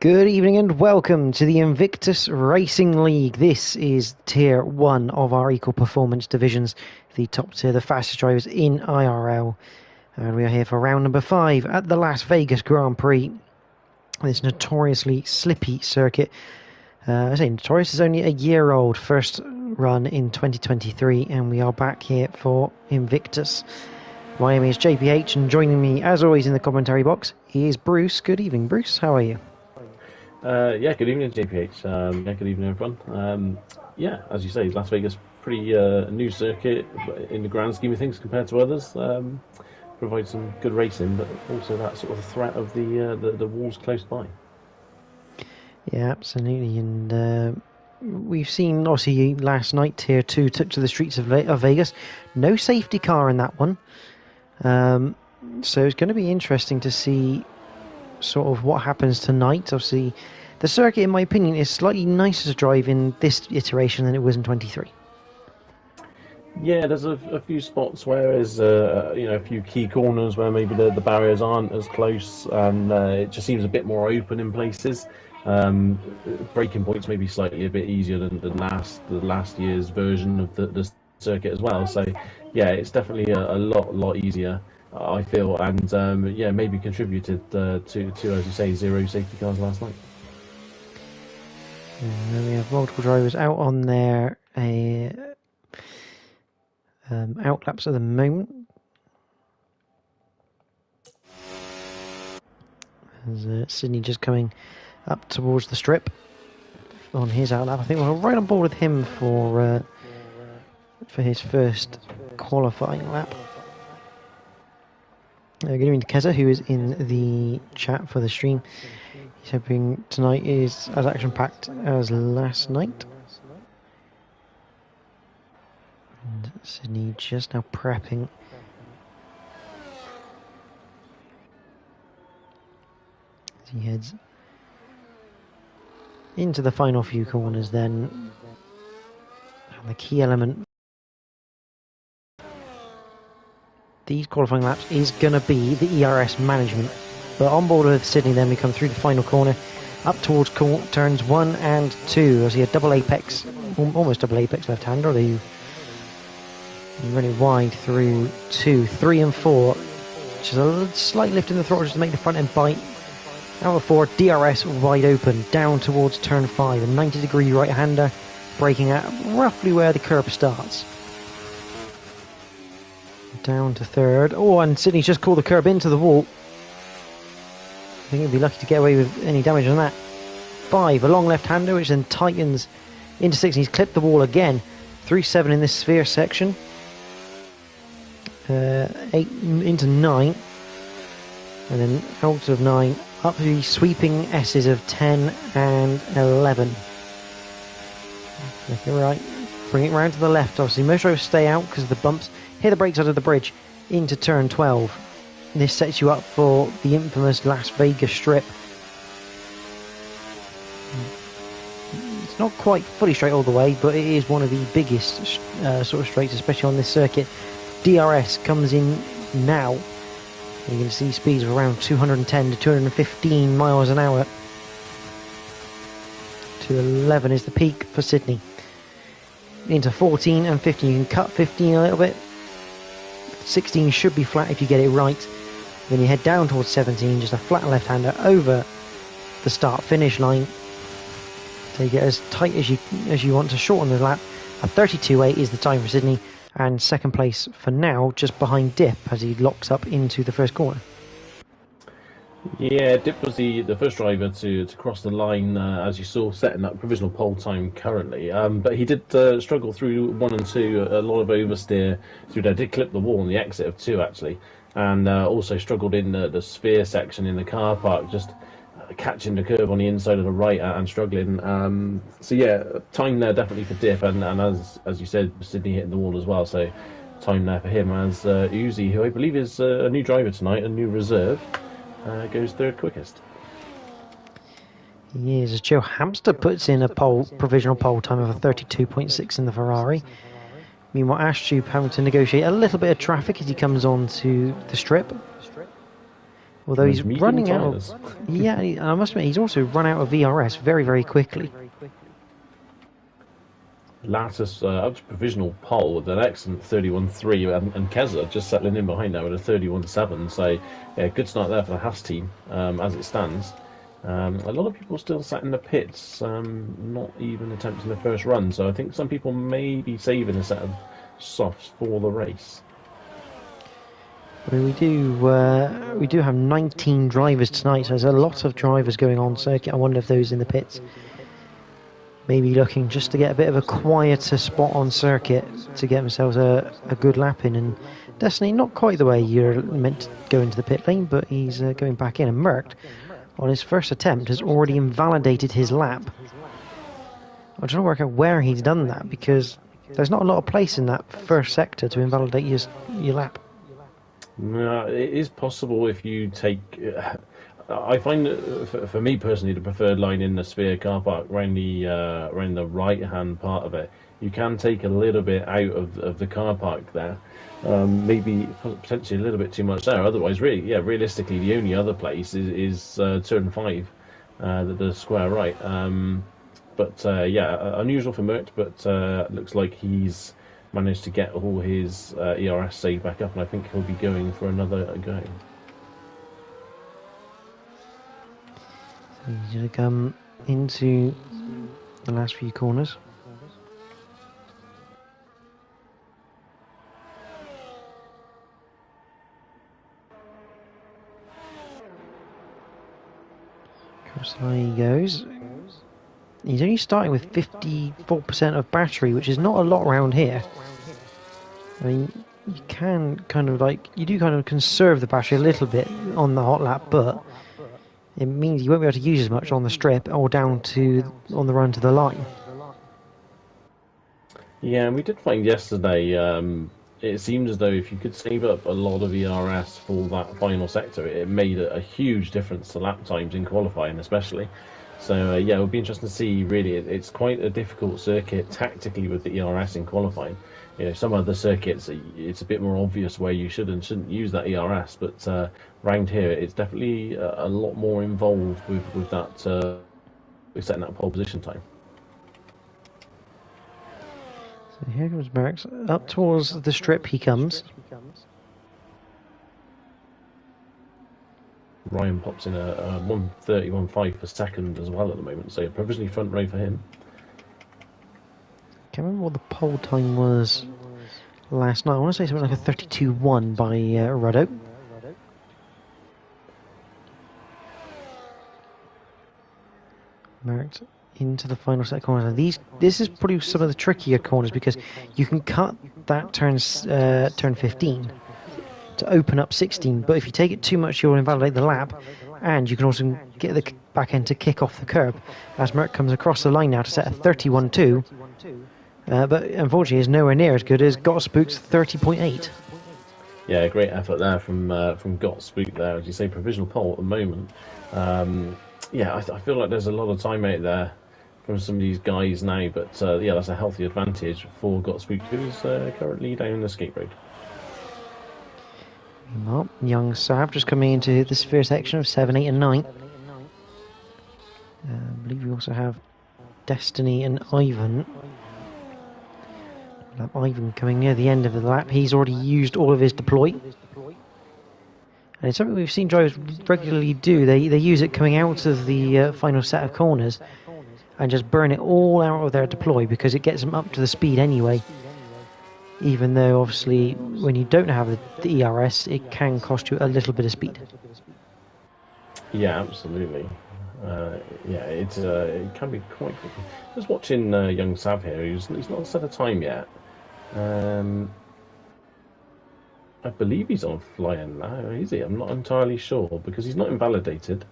Good evening and welcome to the Invictus Racing League. This is Tier 1 of our equal performance divisions, the top tier, the fastest drivers in IRL. And we are here for round number 5 at the Las Vegas Grand Prix. This notoriously slippy circuit. I say notorious, is only a year old, first run in 2023, and we are back here for Invictus. My name is JPH, and joining me as always in the commentary box is Bruce. Good evening, Bruce. How are you? Yeah, good evening, JPH. Yeah, good evening, everyone. Yeah, as you say, Las Vegas, pretty new circuit in the grand scheme of things compared to others. Provides some good racing, but also that sort of threat of the walls close by. Yeah, absolutely. And we've seen, obviously, last night, Tier 2 took to the streets of Vegas. No safety car in that one. So it's going to be interesting to see sort of what happens tonight. Obviously, the circuit, in my opinion, is slightly nicer to drive in this iteration than it was in 23. Yeah, there's a few spots where there's a few key corners where maybe the barriers aren't as close, and it just seems a bit more open in places. Braking points maybe slightly a bit easier than the last year's version of the circuit as well. So yeah, it's definitely a lot easier, I feel, and yeah, maybe contributed to, as you say, zero safety cars last night. And then we have multiple drivers out on their outlaps at the moment. As Sydney just coming up towards the strip on his outlap. I think we're right on board with him for his first qualifying lap. Good evening to Keza, who is in the chat for the stream. He's hoping tonight is as action-packed as last night. And Sydney just now prepping. As he heads into the final few corners then. And the key element these qualifying laps is going to be the ERS management. But on board with Sydney then we come through the final corner up towards turns 1 and 2. I see a double apex, almost double apex left-hander, who running wide through 2, 3 and 4. Just a slight lift in the throttle just to make the front end bite. Out of 4, DRS wide open down towards turn 5. A 90-degree right-hander braking at roughly where the curb starts. Down to 3rd. Oh, and Sydney's just called the curb into the wall. I think he'll be lucky to get away with any damage on that. 5, a long left-hander, which then tightens into 6. And he's clipped the wall again. Through 7 in this sphere section. 8 into 9. And then out of 9 up to the sweeping S's of 10 and 11. Make it right. Bring it round to the left. Obviously, most drivers stay out because of the bumps. Hit the brakes out of the bridge into turn 12. This sets you up for the infamous Las Vegas strip. It's not quite fully straight all the way, but it is one of the biggest sort of straights, especially on this circuit. DRS comes in now. You can see speeds of around 210 to 215 miles an hour. 211 is the peak for Sydney. Into 14 and 15. You can cut 15 a little bit. 16 should be flat if you get it right. Then you head down towards 17, just a flat left-hander over the start-finish line. Take it as tight as you want to shorten the lap. A 32.8 is the time for Sydney, and second place for now, just behind Dip as he locks up into the first corner. Yeah, Dip was the first driver to cross the line, as you saw, setting up provisional pole time currently. But he did struggle through 1 and 2, a lot of oversteer through there. Did clip the wall on the exit of 2 actually, and also struggled in the sphere section in the car park, just catching the curve on the inside of the right and struggling. So yeah, time there definitely for Dip, and as you said, Sydney hitting the wall as well. So time there for him as Uzi, who I believe is a new driver tonight, a new reserve. Goes 3rd quickest. He is, as Joe Hamster puts in a provisional pole time of a 32.6 in the Ferrari. Meanwhile, Ashtube having to negotiate a little bit of traffic as he comes on to the strip. Although he's medium running out tyres. of... Yeah, I must admit, he's also run out of VRS very, very quickly. Lattice up to provisional pole with an excellent 31.3, and Keza just settling in behind now with a 31.7. So, yeah, good start there for the Haas team as it stands. A lot of people still sat in the pits, not even attempting the first run. So I think some people may be saving a set of softs for the race. I mean, we do have 19 drivers tonight, so there's a lot of drivers going on circuit. I wonder if those in the pits maybe looking just to get a bit of a quieter spot on circuit to get themselves a good lap in. And Destiny, not quite the way you're meant to go into the pit lane, but he's going back in. And Merckx, on his first attempt, has already invalidated his lap. I'm trying to work out where he's done that, because there's not a lot of place in that first sector to invalidate your lap. No, it is possible if you take... I find that for me personally, the preferred line in the Sphere car park around the right-hand part of it, you can take a little bit out of the car park there. Maybe potentially a little bit too much there. Otherwise, really, yeah, realistically, the only other place is turn 5, the square right. Yeah, unusual for Merckx, but looks like he's managed to get all his ERS saved back up, and I think he'll be going for another go. He's going to come into the last few corners. Across the line he goes. He's only starting with 54% of battery, which is not a lot around here. I mean, you can kind of conserve the battery a little bit on the hot lap, but it means you won't be able to use as much on the strip or down to on the run to the line. Yeah, and we did find yesterday, it seems as though if you could save up a lot of ERS for that final sector, it made a huge difference to lap times in qualifying especially. So yeah, it would be interesting to see. Really, it's quite a difficult circuit tactically with the ERS in qualifying. You know, some other circuits, it's a bit more obvious where you should and shouldn't use that ERS, but round here, it's definitely a lot more involved with that with setting that pole position time. So here comes Merckx. Up towards the strip he comes. Ryan pops in a 1:31.5 per second as well at the moment, so provisionally front row for him. Can't remember what the pole time was last night. I want to say something like a 32.1 by Ruddo. Merckx into the final set of corners. This is probably some of the trickier corners because you can cut that turn 15 to open up 16, but if you take it too much, you'll invalidate the lap, and you can also get the back end to kick off the curb. As Merckx comes across the line now to set a 31.2, but unfortunately is nowhere near as good as Gotspook's 30.8. Yeah, great effort there from Gotspook there, as you say, provisional pole at the moment. Yeah, I feel like there's a lot of time out there from some of these guys now, but yeah, that's a healthy advantage for Gotspook, who's currently down the skate road. Well, young Sav just coming into this first section of 7, 8 and 9. I believe we also have Destiny and Ivan. Ivan coming near the end of the lap. He's already used all of his deploy. And it's something we've seen drivers regularly do. They use it coming out of the final set of corners and just burn it all out of their deploy because it gets them up to the speed anyway. Even though, obviously, when you don't have the ERS, it can cost you a little bit of speed. Yeah, absolutely. Yeah, it can be quite quick. Just watching young Sav here, he's not set a time yet. I believe he's on flying now, is he? I'm not entirely sure, because he's not invalidated.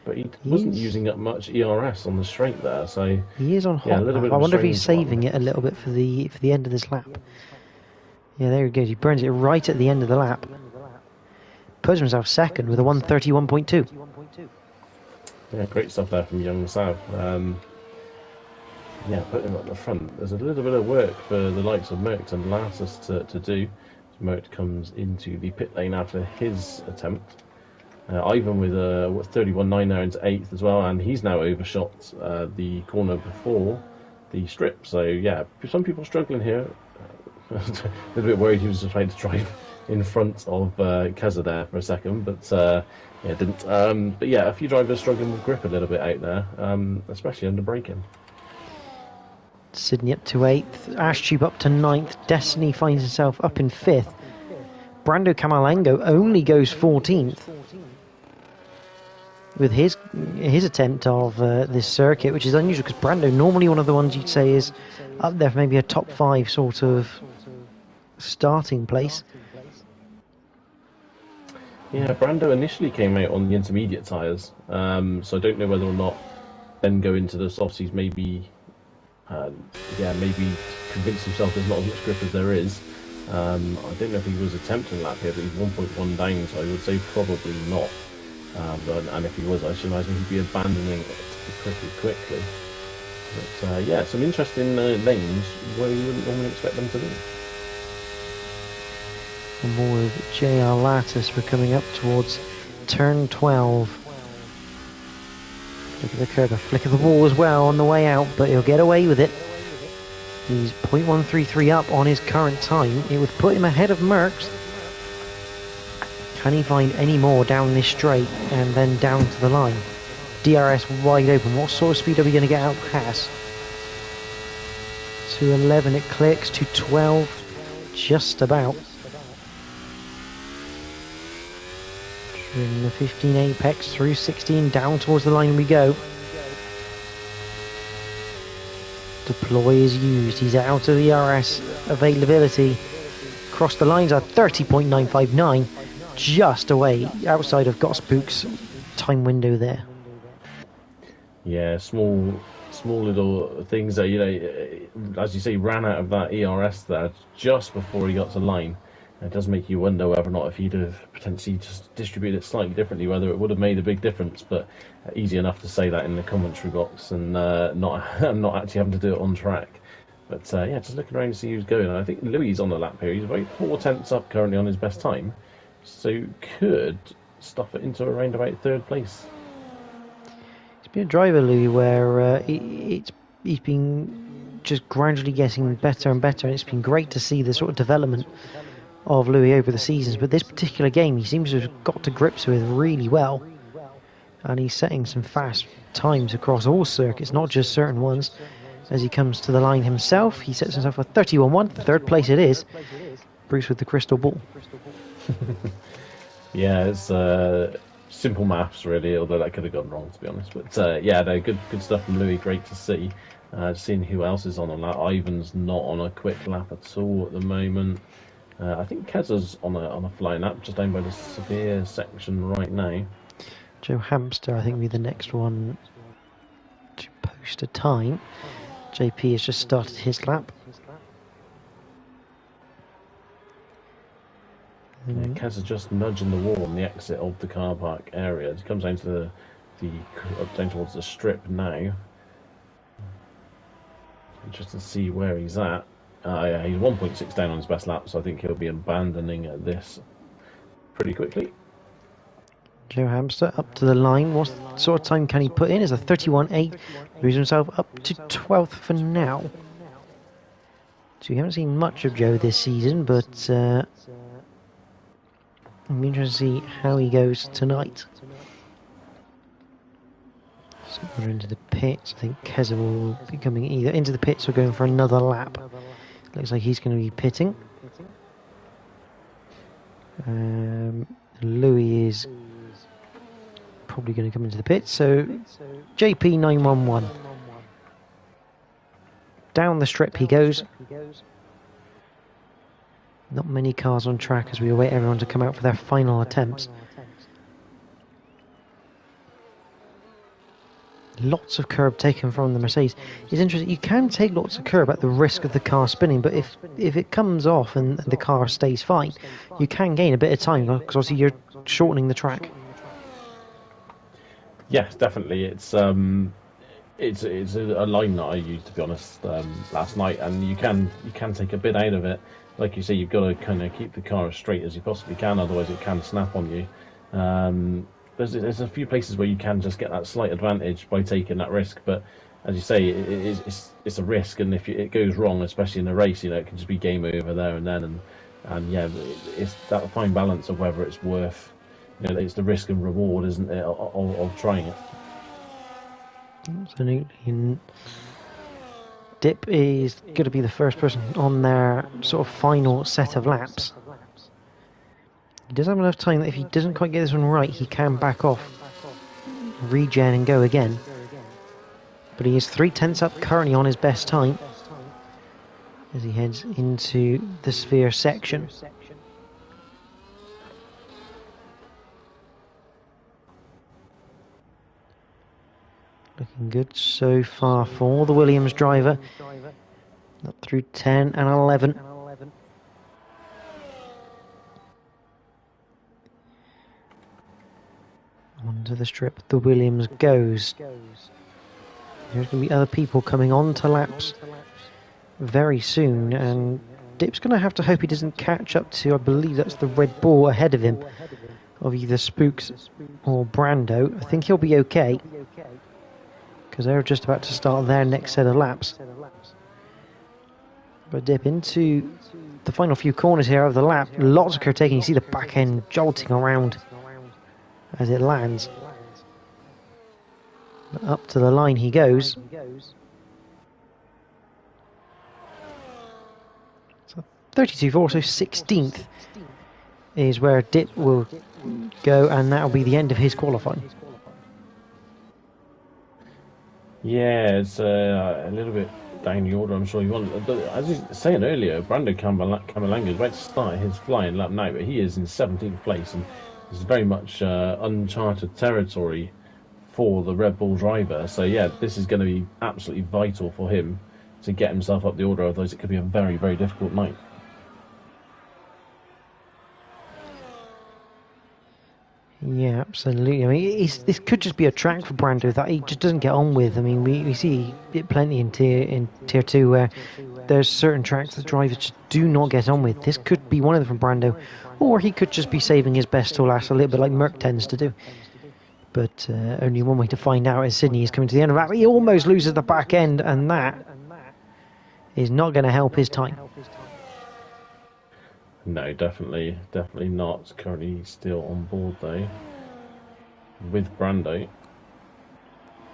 But he wasn't using up much ERS on the straight there, so he is on hot lap. I wonder if he's saving it a little bit for the end of this lap. Yeah, there he goes. He burns it right at the end of the lap. Puts himself second with a 1:31.2. Yeah, great stuff there from young Sav. Yeah, putting him at the front. There's a little bit of work for the likes of Merckx and Lassus to do. Merckx comes into the pit lane after his attempt. Ivan with a 31.9 there into 8th as well, and he's now overshot the corner before the strip. So yeah, some people struggling here. A little bit worried he was just trying to drive in front of Keza there for a second, but yeah, didn't. But yeah, a few drivers struggling with grip a little bit out there, especially under braking. Sydney up to 8th, Ashtube up to 9th, Destiny finds himself up in 5th. Brando Camalengo only goes 14th with his attempt of this circuit, which is unusual because Brando, normally one of the ones you'd say is up there for maybe a top 5 sort of starting place. Yeah, Brando initially came out on the intermediate tyres, so I don't know whether or not then go into the softies, maybe convince himself there's not as much grip as there is. I don't know if he was attempting a lap here, but he's 1.1 down, so I would say probably not. And if he was, I should imagine he'd be abandoning it pretty quickly. But yeah, some interesting lanes where you wouldn't normally expect them to be. And more of JR Lattice, we're coming up towards turn 12. Look at the curve, a flick of the wall as well on the way out, but he'll get away with it. He's 0.133 up on his current time. It would put him ahead of Merckx. Can he find any more down this straight and then down to the line? DRS wide open. What sort of speed are we going to get out of Cass? To 11 it clicks, to 12 just about. In the 15 apex through 16 down towards the line we go. Deploy is used. He's out of the RS availability. Cross the lines at 30.959, just away outside of Gotspook's time window there. Yeah, small little things that, you know, as you say, ran out of that ERS there just before he got to line. It does make you wonder whether or not if he'd have potentially just distributed it slightly differently, whether it would have made a big difference. But easy enough to say that in the commentary box and not actually having to do it on track. But yeah, just looking around to see who's going. I think Louis is on the lap here. He's about 4 tenths up currently on his best time, so could stuff it into around about 3rd place. It's been a driver, Louis, where he's been just gradually getting better and better, and it's been great to see the sort of development of Louis over the seasons, but this particular game he seems to have got to grips with really well, and he's setting some fast times across all circuits, not just certain ones. As he comes to the line himself, he sets himself a 31.1, 3rd place it is. Bruce with the crystal ball. Yeah, it's simple maths really, although that could have gone wrong to be honest. But yeah, no, good stuff from Louis, great to see. Seeing who else is on lap. Ivan's not on a quick lap at all at the moment. I think Keza's on a flying lap, just down by the severe section right now. Joe Hamster, I think, will be the next one to post a time. JP has just started his lap. Yeah, Keza just nudging the wall on the exit of the car park area. He comes down to down towards the strip now. Interesting to see where he's at. Yeah, he's 1.6 down on his best lap, so I think he'll be abandoning this pretty quickly. Joe Hamster up to the line. What sort of time can he put in? Is a 31.8. Moves himself up to 12th for now. So we haven't seen much of Joe this season, but I'll be interested to see how he goes tonight. So we're into the pits. I think Keza will be coming either into the pits or going for another lap. Looks like he's going to be pitting. Louis is probably going to come into the pits. So JP 911. Down the strip he goes. Not many cars on track as we await everyone to come out for their final attempts. Lots of curb taken from the Mercedes. It's interesting, you can take lots of curb at the risk of the car spinning, but if it comes off and the car stays fine, you can gain a bit of time, because obviously you're shortening the track. Yes, definitely. It's a line that I used, to be honest, last night, and you can take a bit out of it. Like you say, you've got to kind of keep the car as straight as you possibly can, otherwise it can snap on you. There's a few places where you can just get that slight advantage by taking that risk, but as you say, it's a risk, and if it goes wrong, especially in a race, it can just be game over there and then, and yeah, it's that fine balance of whether it's worth, it's the risk and reward, isn't it, of trying it. Absolutely. Dip is going to be the first person on their sort of final set of laps. He does have enough time that if he doesn't quite get this one right, he can back off, regen and go again. But he is 3/10 up currently on his best time as he heads into the sphere section. Looking good so far for the Williams driver. Up through 10 and 11. Onto the strip the Williams goes. There's going to be other people coming on to laps very soon, and Dip's going to have to hope he doesn't catch up to, I believe that's the Red Bull ahead of him, of either Spooks or Brando. I think he'll be okay, because they're just about to start their next set of laps. But Dip into the final few corners here of the lap. Lots of curve taking. You see the back end jolting around as it lands. But up to the line he goes. So 32.4, so 16th is where Dip will go, and that'll be the end of his qualifying. Yeah, it's a little bit down the order, I'm sure you want. As you were saying earlier, Brando Camalanga is about to start his flying lap now, but he is in 17th place, and this is very much uncharted territory for the Red Bull driver. So yeah, this is going to be absolutely vital for him to get himself up the order, otherwise it could be a very, very difficult night. Yeah, absolutely. I mean, this could just be a track for Brando that he just doesn't get on with. I mean, we see it plenty in tier 2 where there's certain tracks that drivers just do not get on with. This could be one of them for Brando, or he could just be saving his best till last, a little bit like Merc tends to do. But only one way to find out is Sydney is coming to the end of that. He almost loses the back end, and that is not going to help his time. No, definitely not. Currently still on board though with Brando.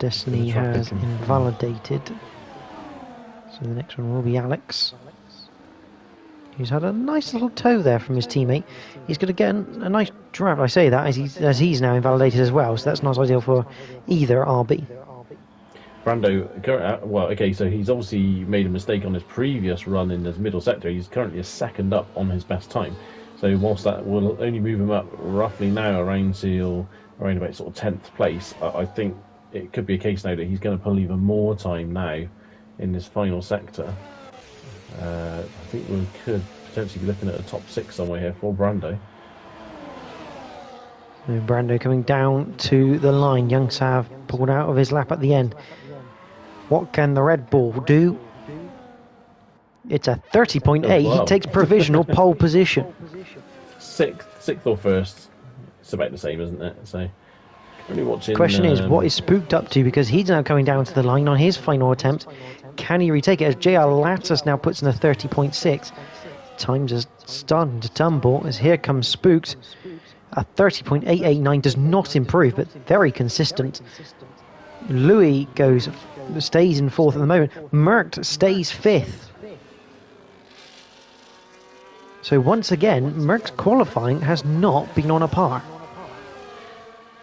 Destiny has invalidated. So the next one will be Alex, who's had a nice little tow there from his teammate. He's going to get a nice drive. I say that as he's now invalidated as well, so that's not ideal for either RB. Brando, well, okay, so he's obviously made a mistake on his previous run in the middle sector. He's currently a second up on his best time. So whilst that will only move him up roughly now around about sort of 10th place, I think it could be a case now that he's going to pull even more time now in this final sector. I think we could potentially be looking at a top 6 somewhere here for Brando. Brando coming down to the line. Young Sav pulled out of his lap at the end. What can the Red Bull do? It's a 30.8. Wow. He takes provisional pole position. Sixth or first. It's about the same, isn't it? So, really watching. Question is, what is Spooked up to? Because he's now coming down to the line on his final attempt. Can he retake it? As JR Lattis now puts in a 30.6. Times are starting to tumble as here comes Spooked. A 30.889 does not improve, but very consistent. Louis stays in 4th at the moment. Merck stays 5th. So once again, Merck's qualifying has not been on a par.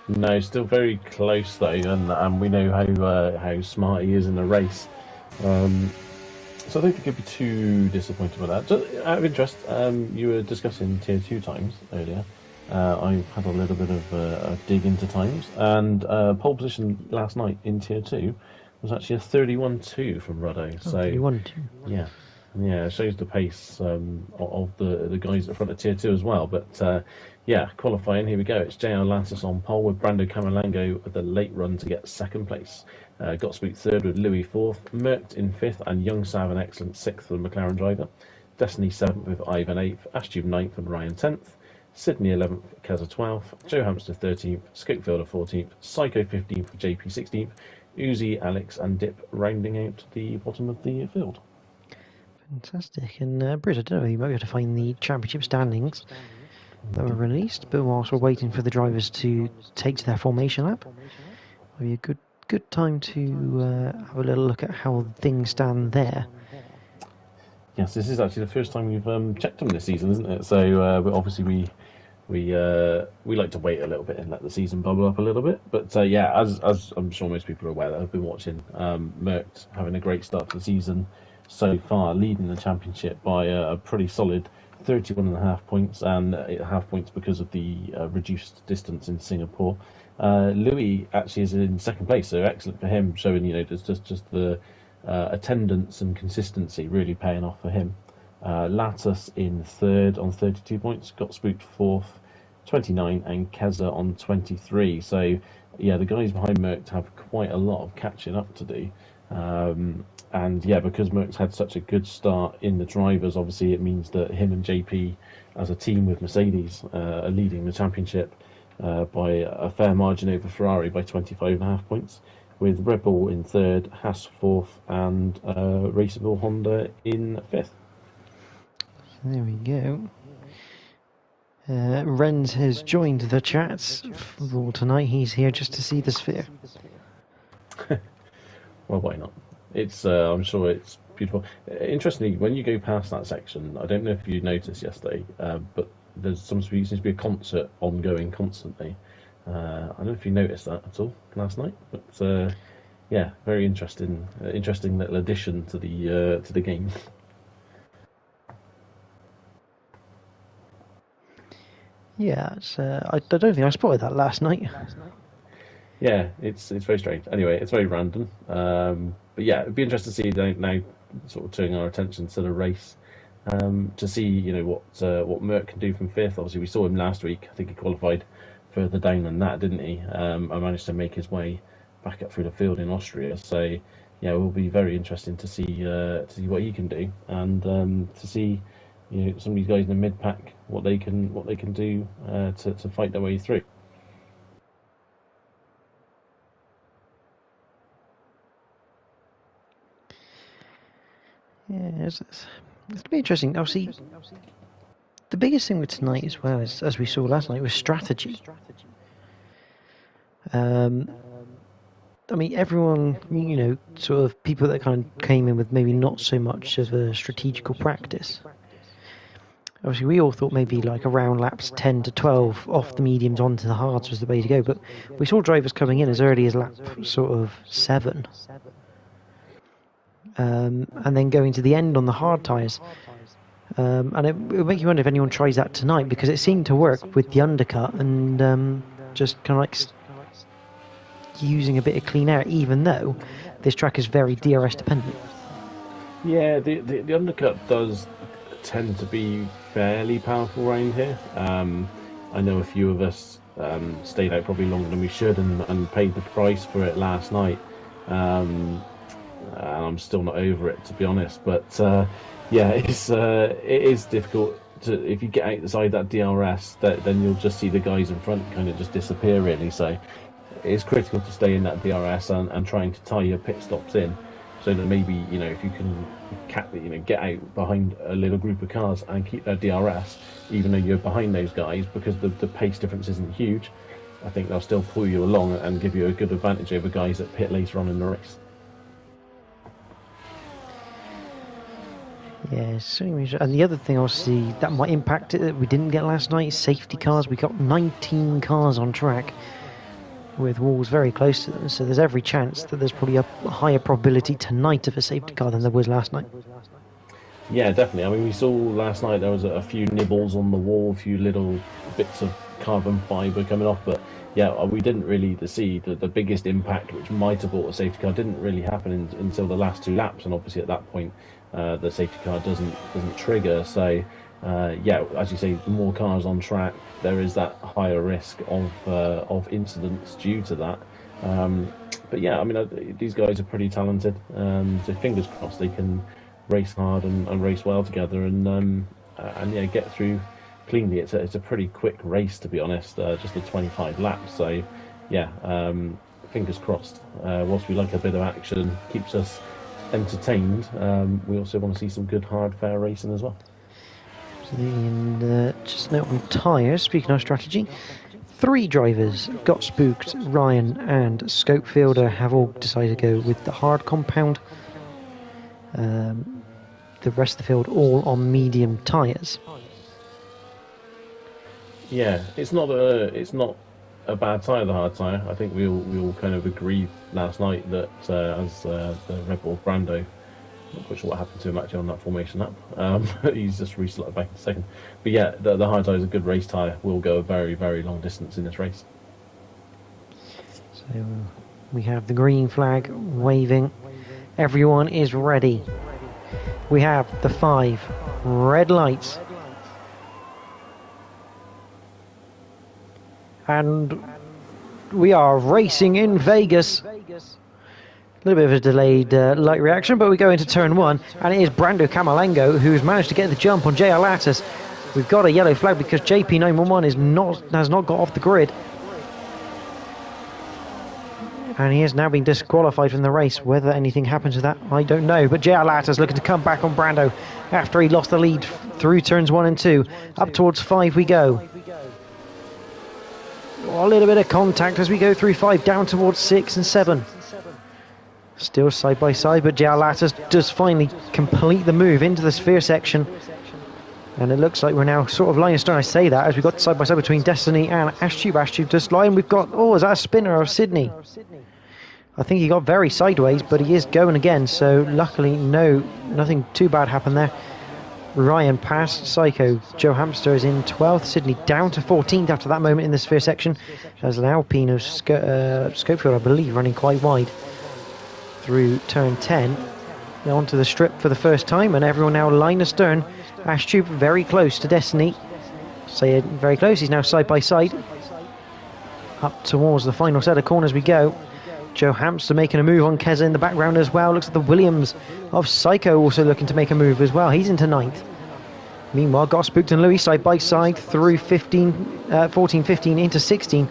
No, still very close though, and we know how smart he is in the race. So I don't think he could be too disappointed with that. Just out of interest, you were discussing tier 2 times earlier. I've had a little bit of a dig into times, and pole position last night in tier 2 was actually a 31.2 from Ruddo. So 31.2. Yeah, it shows the pace of the guys at front of tier 2 as well. But yeah, qualifying, here we go. It's JR Lantis on pole with Brando Camalanga at the late run to get 2nd place. Got Spook 3rd with Louis 4th, Mercked in 5th, and Young Sav an excellent 6th for the McLaren driver. Destiny 7th with Ivan 8th, Ashtube 9th and Ryan 10th. Sydney 11th, Keza 12th, Joe Hamster 13th, Scopefielder 14th, Psycho 15th, JP 16th, Uzi, Alex, and Dip rounding out the bottom of the field. Fantastic. And Britt, I don't know, you might be able to find the championship standings that were released, but whilst we're waiting for the drivers to take to their formation lap, it'll be a good time to have a little look at how things stand there. Yes, this is actually the first time we've checked them this season, isn't it? So obviously we like to wait a little bit and let the season bubble up a little bit. But yeah, as I'm sure most people are aware that have been watching, Merckx having a great start to the season so far, leading the championship by a pretty solid 31.5 points, and half points because of the reduced distance in Singapore. Louis actually is in second place, so excellent for him, showing just the attendance and consistency really paying off for him. Latus in third on 32 points, got spooked fourth, 29, and Keza on 23. So yeah, the guys behind Merckx have quite a lot of catching up to do. And yeah, because Merckx had such a good start in the drivers, obviously it means that him and JP as a team with Mercedes are leading the championship by a fair margin over Ferrari by 25.5 points, with Red Bull in third, Haas fourth, and Raceable Honda in fifth. There we go. Renz has joined the chats for tonight. He's here just to see the sphere. Well, why not? It's I'm sure it's beautiful. Interestingly, when you go past that section, I don't know if you noticed yesterday, but there seems to be a concert ongoing constantly. I don't know if you noticed that at all last night, but yeah, very interesting little addition to the game. Yeah, I don't think I spotted that last night. Yeah, it's very strange. Anyway, it's very random. But yeah, it'd be interesting to see now sort of turning our attention to the race, to see what Merck can do from fifth. Obviously, we saw him last week. I think he qualified further down than that, didn't he? I managed to make his way back up through the field in Austria. So yeah, it will be very interesting to see what he can do, and to see some of these guys in the mid pack what they can do to fight their way through. Yeah, it's going to be interesting. Obviously, the biggest thing with tonight as well, as we saw last night, was strategy. I mean, everyone, sort of people that kind of came in with maybe not so much of a strategical practice. Obviously, we all thought maybe like around laps 10 to 12 off the mediums onto the hards was the way to go, but we saw drivers coming in as early as lap sort of 7. And then going to the end on the hard tyres. And it will make you wonder if anyone tries that tonight, because it seemed to work with the undercut and just kind of like using a bit of clean air, even though this track is very DRS dependent. Yeah, the undercut does tend to be fairly powerful around here. I know a few of us stayed out probably longer than we should and paid the price for it last night. And I'm still not over it, to be honest. But yeah, it is difficult if you get outside that DRS, then you'll just see the guys in front kind of just disappear, really. So it's critical to stay in that DRS and trying to tie your pit stops in, so that maybe if you can get out behind a little group of cars and keep that DRS, even though you're behind those guys, because the pace difference isn't huge. I think they'll still pull you along and give you a good advantage over guys that pit later on in the race. Yeah, certainly. And the other thing, obviously, that might impact it that we didn't get last night is safety cars. We got 19 cars on track with walls very close to them, so there's every chance that there's probably a higher probability tonight of a safety car than there was last night. Yeah, definitely. I mean, we saw last night there was a few nibbles on the wall, a few little bits of carbon fibre coming off, but yeah, we didn't really see the biggest impact, which might have brought a safety car, didn't really happen until the last 2 laps, and obviously at that point the safety car doesn't trigger. So yeah, as you say, more cars on track, there is that higher risk of incidents due to that. But yeah, I mean, these guys are pretty talented, so fingers crossed they can race hard and race well together, and yeah, get through cleanly. It's a pretty quick race, to be honest, just a 25 laps. So, yeah, fingers crossed. Whilst we like a bit of action, keeps us entertained, we also want to see some good, hard, fair racing as well. And just note on tyres, speaking of strategy, 3 drivers, Got Spooked, Ryan and Scopefielder, have all decided to go with the hard compound. The rest of the field all on medium tyres. Yeah, it's not a bad tyre, the hard tyre. I think we all kind of agreed last night that as the Red Bull Brando, not quite sure what happened to him actually on that formation lap. He's just restarted back in a second. But yeah, the hard tyre is a good race tyre. Will go a very, very long distance in this race. So we have the green flag waving. Everyone is ready. We have the 5 red lights. And we are racing in Vegas. A little bit of a delayed light reaction, but we go into turn 1, and it is Brando Camalengo who's managed to get the jump on JR Lattis. We've got a yellow flag because JP911 has not got off the grid. And he has now been disqualified from the race. Whether anything happens to that, I don't know. But JR Lattis looking to come back on Brando after he lost the lead through turns 1 and 2. Up towards 5 we go. A little bit of contact as we go through 5, down towards 6 and 7. Still side by side, but JR Lattis does finally complete the move into the sphere section. And it looks like we're now sort of line of stern. I say that as we got side by side between Destiny and Ashtube. Ashtube just lying. We've got, is that a spinner of Sydney? I think he got very sideways, but he is going again. So luckily, nothing too bad happened there. Ryan passed Psycho. Joe Hamster is in 12th. Sydney down to 14th after that moment in the sphere section. There's an Alpine of Scopefield, I believe, running quite wide through turn 10. Now onto the strip for the first time, and everyone now line astern. Ashtube very close to Destiny. Say it very close. He's now side by side. Up towards the final set of corners we go. Joe Hamster making a move on Keza in the background as well. Looks like the Williams of Psycho also looking to make a move as well. He's into 9th. Meanwhile, Got Spooked and Louis side by side through 14, 15 into 16.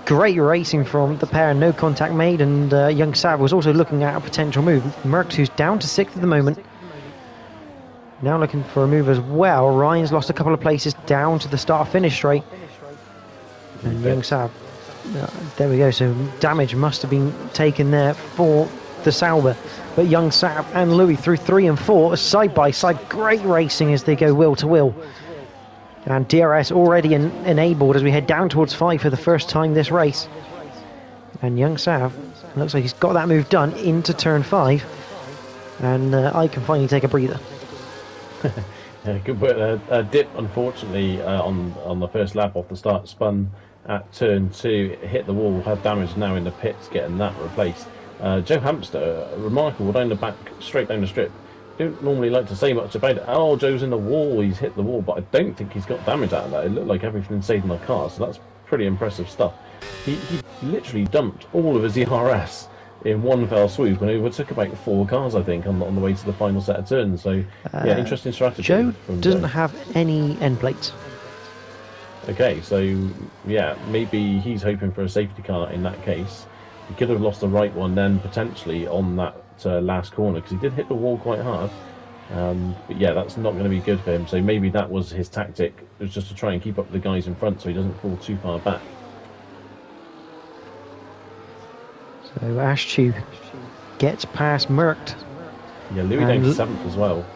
Great racing from the pair, no contact made, and Young Sav was also looking at a potential move. Merckx, who's down to 6th at the moment, now looking for a move as well. Ryan's lost a couple of places down to the start-finish straight. And Young Sav, there we go, so damage must have been taken there for the Sauber. But Young Sav and Louis through 3 and 4, side by side, great racing as they go wheel to wheel. And DRS already enabled as we head down towards 5 for the first time this race. And Young Sav looks like he's got that move done into turn 5. And I can finally take a breather. Yeah, good work. Dip, unfortunately, on the first lap off the start, spun at turn 2, hit the wall, had damage now in the pits, getting that replaced. Joe Hamster, remarkable down the back, straight down the strip. Don't normally like to say much about it. Oh, Joe's in the wall, he's hit the wall, but I don't think he's got damage out of that. It looked like everything stayed in the car, so that's pretty impressive stuff. He literally dumped all of his ERS in one fell swoop, and it overtook about 4 cars, I think, on the way to the final set of turns. So, yeah, interesting strategy. Joe doesn't have any end plates. Okay, so, yeah, maybe he's hoping for a safety car in that case. He could have lost the right one then, potentially, on that last corner, because he did hit the wall quite hard. But yeah, that's not going to be good for him. So maybe that was his tactic, was just to try and keep up the guys in front so he doesn't fall too far back. So Ashtube gets past Merckx. Yeah, Louis down to 7th as well.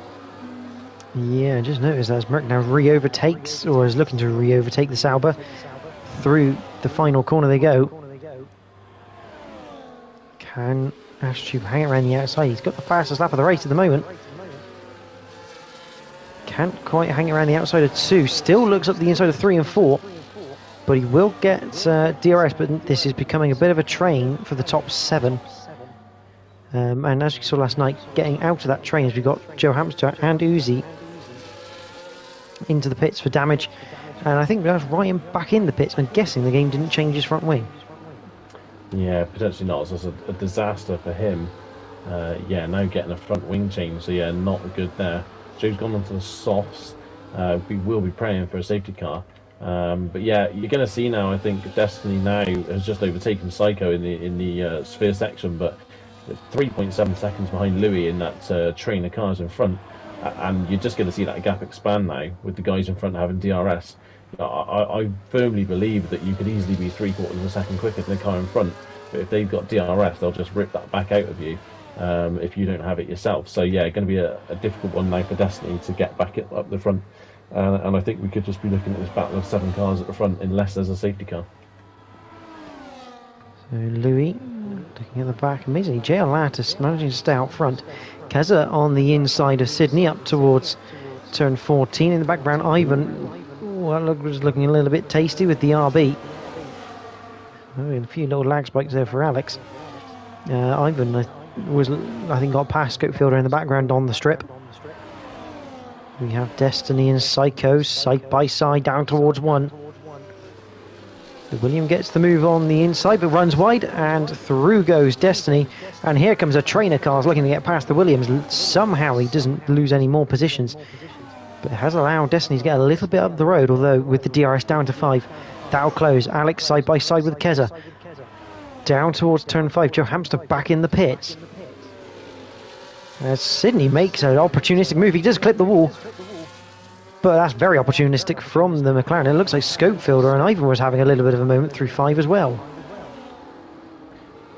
Yeah, I just noticed that as Merckx now re-overtakes, or is looking to re-overtake the Sauber. Through the final corner they go. Can Ashtube hang it around the outside? He's got the fastest lap of the race at the moment. Can't quite hang it around the outside of 2. Still looks up the inside of 3 and 4. But he will get DRS, but this is becoming a bit of a train for the top 7. And as we saw last night, getting out of that train as we got Joe Hamster and Uzi into the pits for damage. And I think that's Ryan back in the pits. I'm guessing the game didn't change his front wing. Yeah, potentially not. So it's a disaster for him. Yeah, now getting a front wing change. So yeah, not good there. Joe's gone onto the softs. we will be praying for a safety car. But yeah, you're going to see now. I think Destiny now has just overtaken Psycho in the sphere section, but 3.7 seconds behind Louis in that train of cars in front, and you're just going to see that gap expand now with the guys in front having DRS. I firmly believe that you could easily be 3/4 of a second quicker than the car in front, but if they've got DRS, they'll just rip that back out of you if you don't have it yourself. So yeah, going to be a difficult one now for Destiny to get back up the front. And I think we could just be looking at this battle of 7 cars at the front unless there's a safety car. So Louis looking at the back. Amazingly, JL Lattis managing to stay out front. Keza on the inside of Sydney up towards turn 14. In the background, Ivan was looking a little bit tasty with the RB. Oh, a few little lag spikes there for Alex. Ivan I think got past Scopefielder in the background on the strip. We have Destiny and Psycho side by side down towards 1. William gets the move on the inside but runs wide, and through goes Destiny, and here comes a train of cars looking to get past the Williams. Somehow he doesn't lose any more positions, but it has allowed Destiny to get a little bit up the road, although with the DRS down to 5, that'll close. Alex side by side with Keza down towards turn 5. Joe Hamster back in the pits as Sydney makes an opportunistic move. He does clip the wall, but that's very opportunistic from the McLaren. It looks like Scopefielder and Ivan was having a little bit of a moment through 5 as well.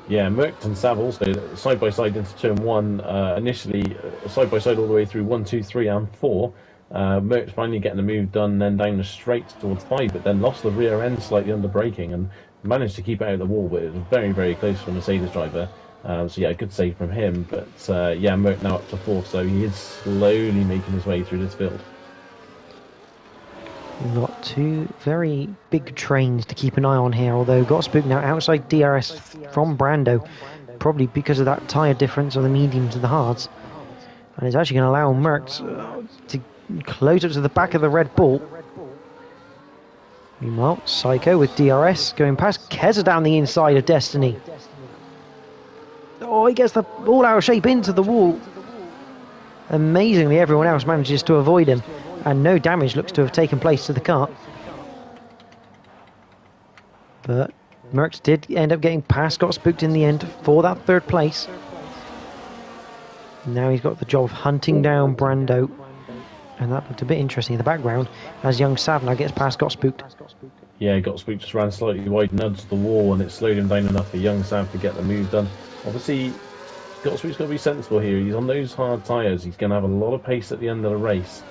Yeah, Merckx and Sav also side by side into turn 1. Initially side by side all the way through 1, 2, 3 and 4. Merckx finally getting the move done, then down the straight towards 5, but then lost the rear end slightly under braking and managed to keep it out of the wall, but it was very, very close for a Mercedes driver. So yeah, good save from him. But yeah, Merck now up to 4th, so he is slowly making his way through this field. We've got 2 very big trains to keep an eye on here, although got spooked now outside DRS from Brando, probably because of that tyre difference on the mediums and the hards. And it's actually going to allow Merckx to close up to the back of the Red Bull. Meanwhile, Psycho with DRS going past Keza down the inside of Destiny. Oh, he gets the ball out of shape into the wall. Amazingly, everyone else manages to avoid him, and no damage looks to have taken place to the car. But Merckx did end up getting past, got spooked in the end for that 3rd place. Now he's got the job of hunting down Brando, and that looked a bit interesting in the background as young Sav now gets past, got spooked. Yeah, got spooked, just ran slightly wide, nudged the wall, and it slowed him down enough for young Sav to get the move done. Obviously, Gotspook's got to be sensible here. He's on those hard tyres. He's going to have a lot of pace at the end of the race.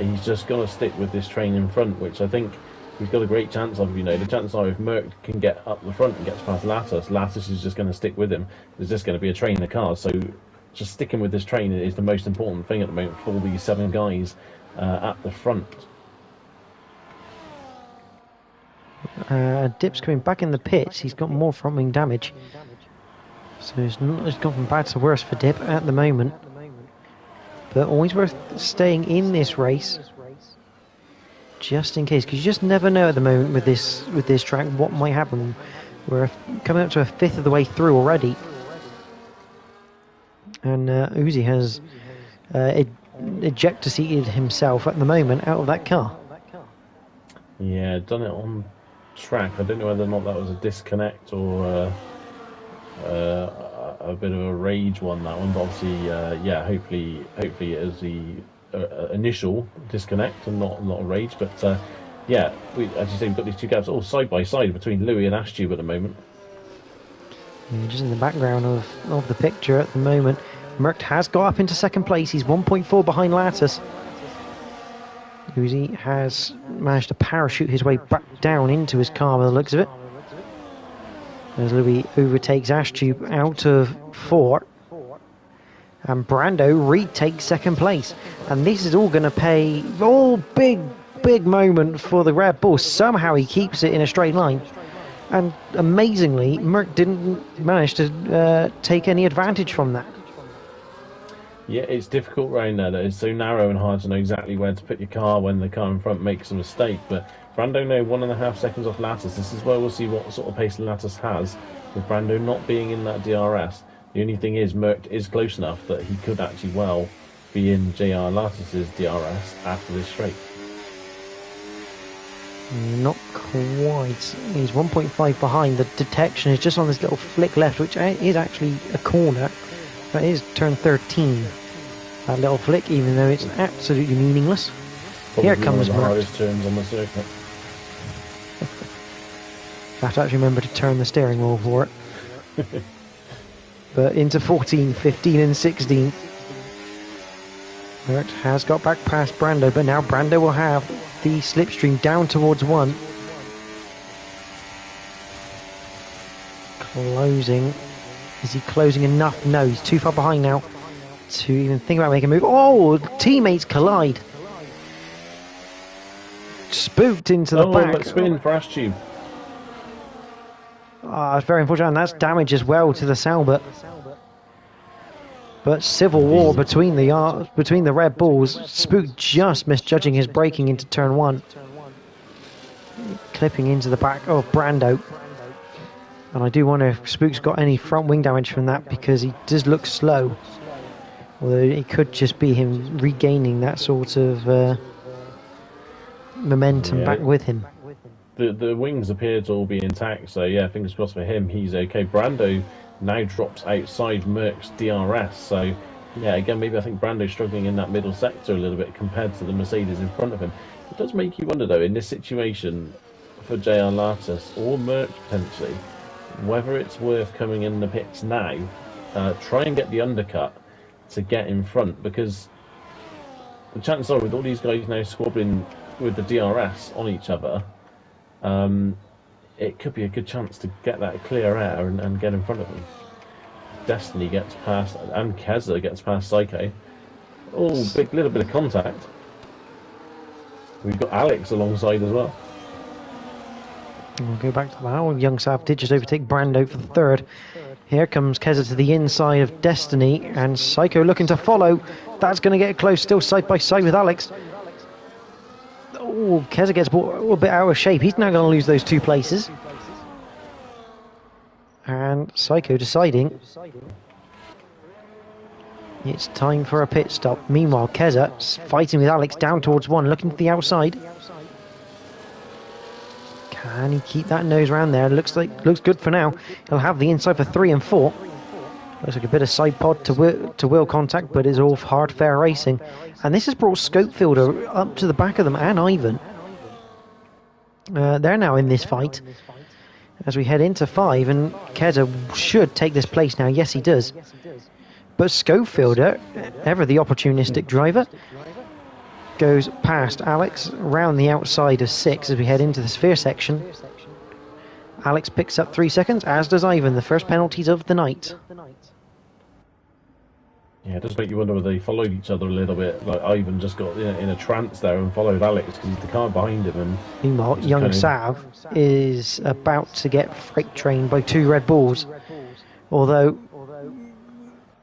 He's just going to stick with this train in front, which I think he's got a great chance of. You know, the chances are if Merck can get up the front and gets past Lattis is just going to stick with him. There's just going to be a train of cars. So just sticking with this train is the most important thing at the moment for all these 7 guys at the front. Dip's coming back in the pits. He's got more front wing damage, so it's gone from bad to worse for Dip at the moment. But always worth staying in this race, just in case, because you just never know at the moment with this track what might happen. We're coming up to a 5th of the way through already, and Uzi has ejector seated himself at the moment out of that car. Yeah, done it on track. I don't know whether or not that was a disconnect or a bit of a rage one, that one, but obviously yeah, hopefully it is the initial disconnect and not a rage. But yeah, as you say, we've got these 2 gaps all side by side between Louis and Ashtube at the moment. Yeah, just in the background of the picture at the moment, Merckx has got up into 2nd place. He's 1.4 behind Lattis. Uzi has managed to parachute his way back down into his car by the looks of it, as Louis overtakes Ashtube out of 4, and Brando retakes 2nd place. And this is all going to pay. Big moment for the Red Bull. Somehow he keeps it in a straight line, and amazingly Merck didn't manage to take any advantage from that. Yeah, it's difficult round there. It's so narrow and hard to know exactly where to put your car when the car in front makes a mistake. But Brando now 1.5 seconds off Lattis. This is where we'll see what sort of pace Lattis has, with Brando not being in that DRS. The only thing is Merck is close enough that he could actually well be in JR Lattis's DRS after this straight. Not quite. He's 1.5 behind. The detection is just on this little flick left, which is actually a corner. That is turn 13. That little flick, even though it's absolutely meaningless. Probably Here comes one of the Mert. hardest turns on the circuit. I have to actually remember to turn the steering wheel for it. But into 14, 15 and 16. Mert has got back past Brando, but now Brando will have the slipstream down towards 1. Closing. Is he closing enough? No, he's too far behind now to even think about making a move. Oh, teammates collide. Spooked into the back. Let's spin for Ash Tube. It's very unfortunate, and that's damage as well to the Salbert. But civil war between the Red Bulls. Spook just misjudging his braking into turn 1, clipping into the back of Brando. And I do wonder if Spook's got any front wing damage from that, because he does look slow. Although it could just be him regaining that sort of momentum back with him. The wings appear to all be intact, so yeah, fingers crossed for him. He's okay. Brando now drops outside Merck's DRS, so yeah, again, maybe I think Brando's struggling in that middle sector a little bit compared to the Mercedes in front of him. It does make you wonder, though, in this situation for JR Lattis or Merck potentially, whether it's worth coming in the pits now, try and get the undercut to get in front, because the chances are with all these guys now squabbling with the DRS on each other, it could be a good chance to get that clear air and get in front of them. Destiny gets past, and Keza gets past Psycho. Oh, big little bit of contact. We've got Alex alongside as well. We'll go back to that. Young Sav did just overtake Brando for the third. Here comes Keza to the inside of Destiny, and Psycho looking to follow. That's going to get close, still side by side with Alex. Oh, Keza gets brought a little bit out of shape. He's now going to lose those 2 places. And Psycho deciding it's time for a pit stop. Meanwhile, Keza fighting with Alex down towards 1, looking to the outside. Can he keep that nose around there? Looks good for now. He'll have the inside for 3 and 4. Looks like a bit of side pod to wheel contact, but it's all hard, fair racing. And this has brought Scopefielder up to the back of them, and Ivan. They're now in this fight as we head into 5, and Keza should take this place now. Yes, he does. But Scopefielder, ever the opportunistic driver, goes past Alex, round the outside of 6 as we head into the sphere section. Alex picks up 3 seconds, as does Ivan, the first penalties of the night. Yeah, it does make you wonder whether they followed each other a little bit. Like Ivan just got in a trance there and followed Alex because he's the car behind him. And meanwhile, young Sav is about to get freight trained by 2 Red Bulls. Although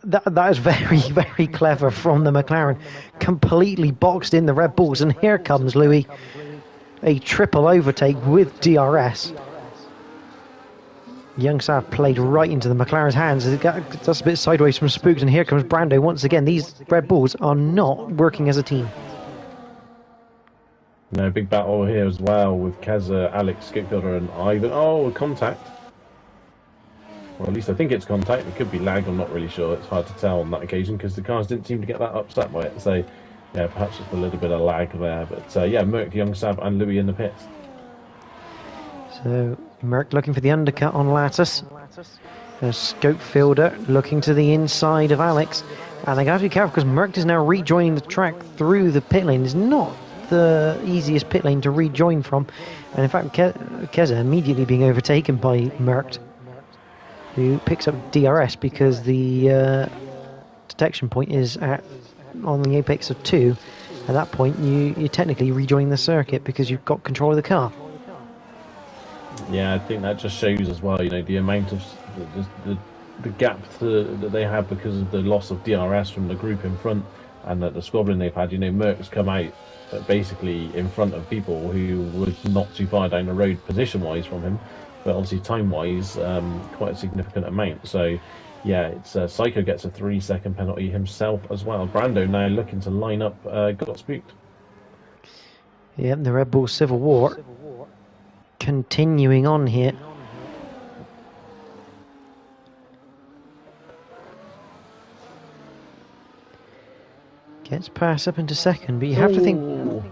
that is very, very clever from the McLaren. Completely boxed in the Red Bulls, and here comes Louis. A triple overtake with DRS. Young Sav played right into the McLaren's hands. That's a bit sideways from Spooks, and here comes Brando once again. These Red Bulls are not working as a team. No, big battle here as well with Keza, Alex, Scopefielder and Ivan. Oh, contact. Well, at least I think it's contact. It could be lag, I'm not really sure. It's hard to tell on that occasion because the cars didn't seem to get that upset by it. So, yeah, perhaps just a little bit of lag there. But, yeah, Merck, Young Sav and Louis in the pits. So, Merck looking for the undercut on Lattis. Scopefielder looking to the inside of Alex. And they have to be careful because Merck is now rejoining the track through the pit lane. It's not the easiest pit lane to rejoin from. And in fact, Keza immediately being overtaken by Merck, who picks up DRS because the detection point is on the apex of 2. At that point, you technically rejoin the circuit because you've got control of the car. Yeah, I think that just shows as well, you know, the amount of the gap that they have because of the loss of DRS from the group in front, and that the squabbling they've had. You know, Merck's come out basically in front of people who were not too far down the road position-wise from him, but obviously time-wise, quite a significant amount. So, yeah, it's Psycho gets a 3-second penalty himself as well. Brando now looking to line up got spooked. Yeah, the Red Bull Civil War continuing on here. Gets passed up into second, but you have to think...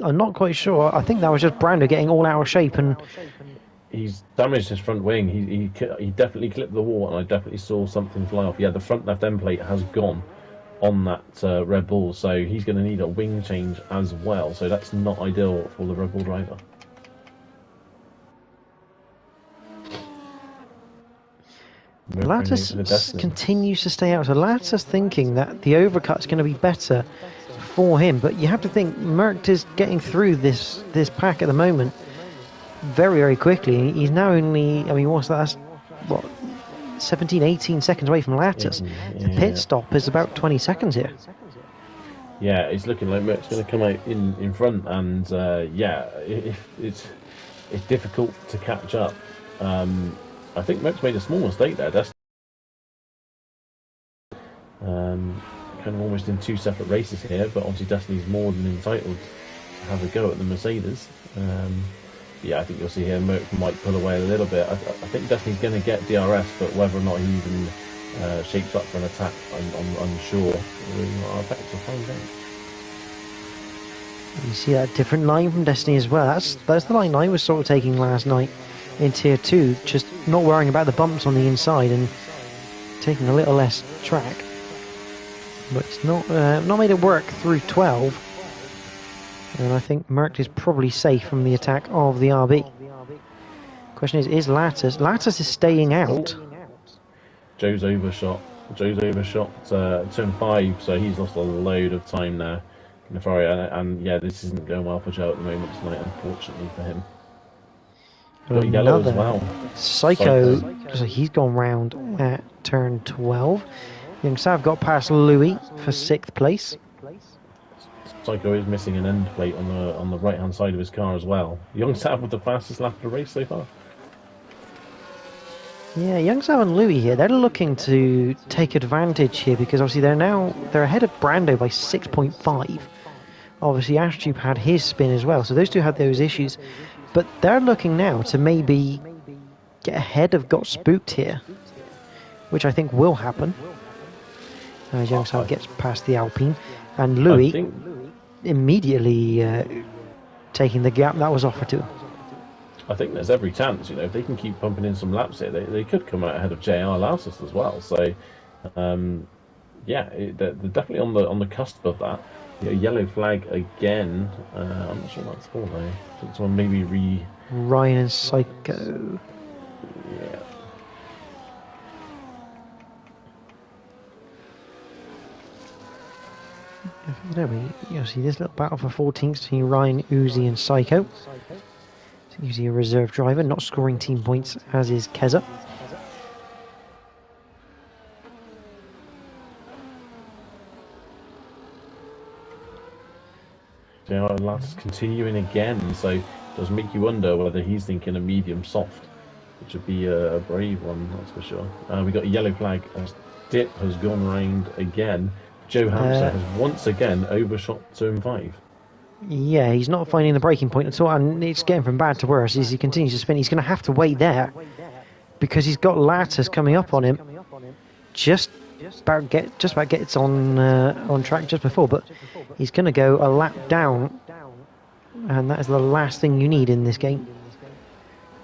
I'm not quite sure. I think that was just Brando getting all out of shape, and he's damaged his front wing. He definitely clipped the wall, and I definitely saw something fly off. Yeah, the front left end plate has gone on that Red Bull, so he's going to need a wing change as well. So that's not ideal for the Red Bull driver. Lattis continues to stay out. So Lattis thinking that the overcut's going to be better for him, but you have to think Merckx is getting through this pack at the moment very, very quickly. He's now only, I mean, what's that? What, 17, 18 seconds away from Lattis. Yeah. The pit stop is about 20 seconds here. Yeah, it's looking like Merck's going to come out in front, and yeah, it's difficult to catch up. I think Merck's made a small mistake there. That's kind of almost in two separate races here, but obviously Destiny's more than entitled to have a go at the Mercedes. Yeah, I think you'll see here Merck might pull away a little bit. I think Destiny's going to get DRS, but whether or not he even shapes up for an attack, I'm unsure. Our effects will find out. You see that different line from Destiny as well. That's the line I was sort of taking last night in Tier 2, just not worrying about the bumps on the inside and taking a little less track. But it's not made it work through 12. And I think Merckx is probably safe from the attack of the RB. Question is Lattis? Lattis is staying out. Joe's overshot turn 5, so he's lost a load of time now. And yeah, this isn't going well for Joe at the moment tonight, unfortunately for him. Got yellow as well. Psycho, so he's gone round at turn 12. Young Sav got past Louis for 6th place. Psycho is missing an end plate on the right hand side of his car as well. Young Sav with the fastest lap of the race so far. Yeah, Young Sav and Louis here, they're looking to take advantage here because obviously they're ahead of Brando by 6.5. Obviously Ashtube had his spin as well, so those two had those issues. But they're looking now to maybe get ahead of Got Spooked here, which I think will happen. As Young Sav gets past the Alpine, and Louis immediately taking the gap that was offered to him. I think there's every chance, if they can keep pumping in some laps here, they could come out ahead of JR Lausus as well. So, yeah, they're definitely on the cusp of that. Yellow flag again. I'm not sure what that's for though. I think someone maybe Ryan and Psycho. Yeah. There you see this little battle for 14th between Ryan, Uzi and Psycho. So Uzi a reserve driver, not scoring team points as is Keza. That's continuing again, so it does make you wonder whether he's thinking a medium soft, which would be a brave one, that's for sure. We got a yellow flag as Dip has gone round again. Joe Hamster has once again overshot turn 5. Yeah, he's not finding the breaking point at all, and it's getting from bad to worse as he continues to spin. He's going to have to wait there because he's got Lattis coming up on him. Just about gets on track just before, but he's going to go a lap down, and that is the last thing you need in this game.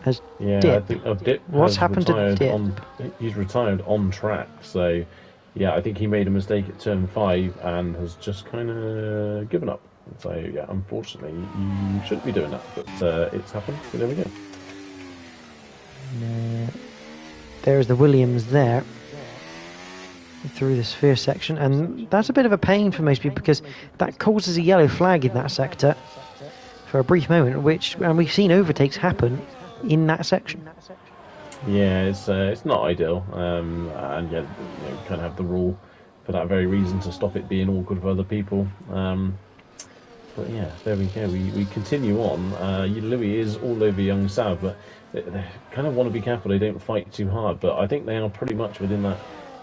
As Dip. I think Dip what's happened to Dip? He's retired on track, so yeah, I think he made a mistake at turn 5 and has just kind of given up. So yeah, unfortunately, you shouldn't be doing that, but it's happened. So there we go. There's the Williams there through this first section, and that's a bit of a pain for most people because that causes a yellow flag in that sector for a brief moment, and we've seen overtakes happen in that section. Yeah, it's not ideal, and yeah, you kind of have the rule for that very reason to stop it being awkward for other people. But yeah, there we go. We continue on. Louis is all over Young Sav, but they kind of want to be careful they don't fight too hard. But I think they are pretty much within that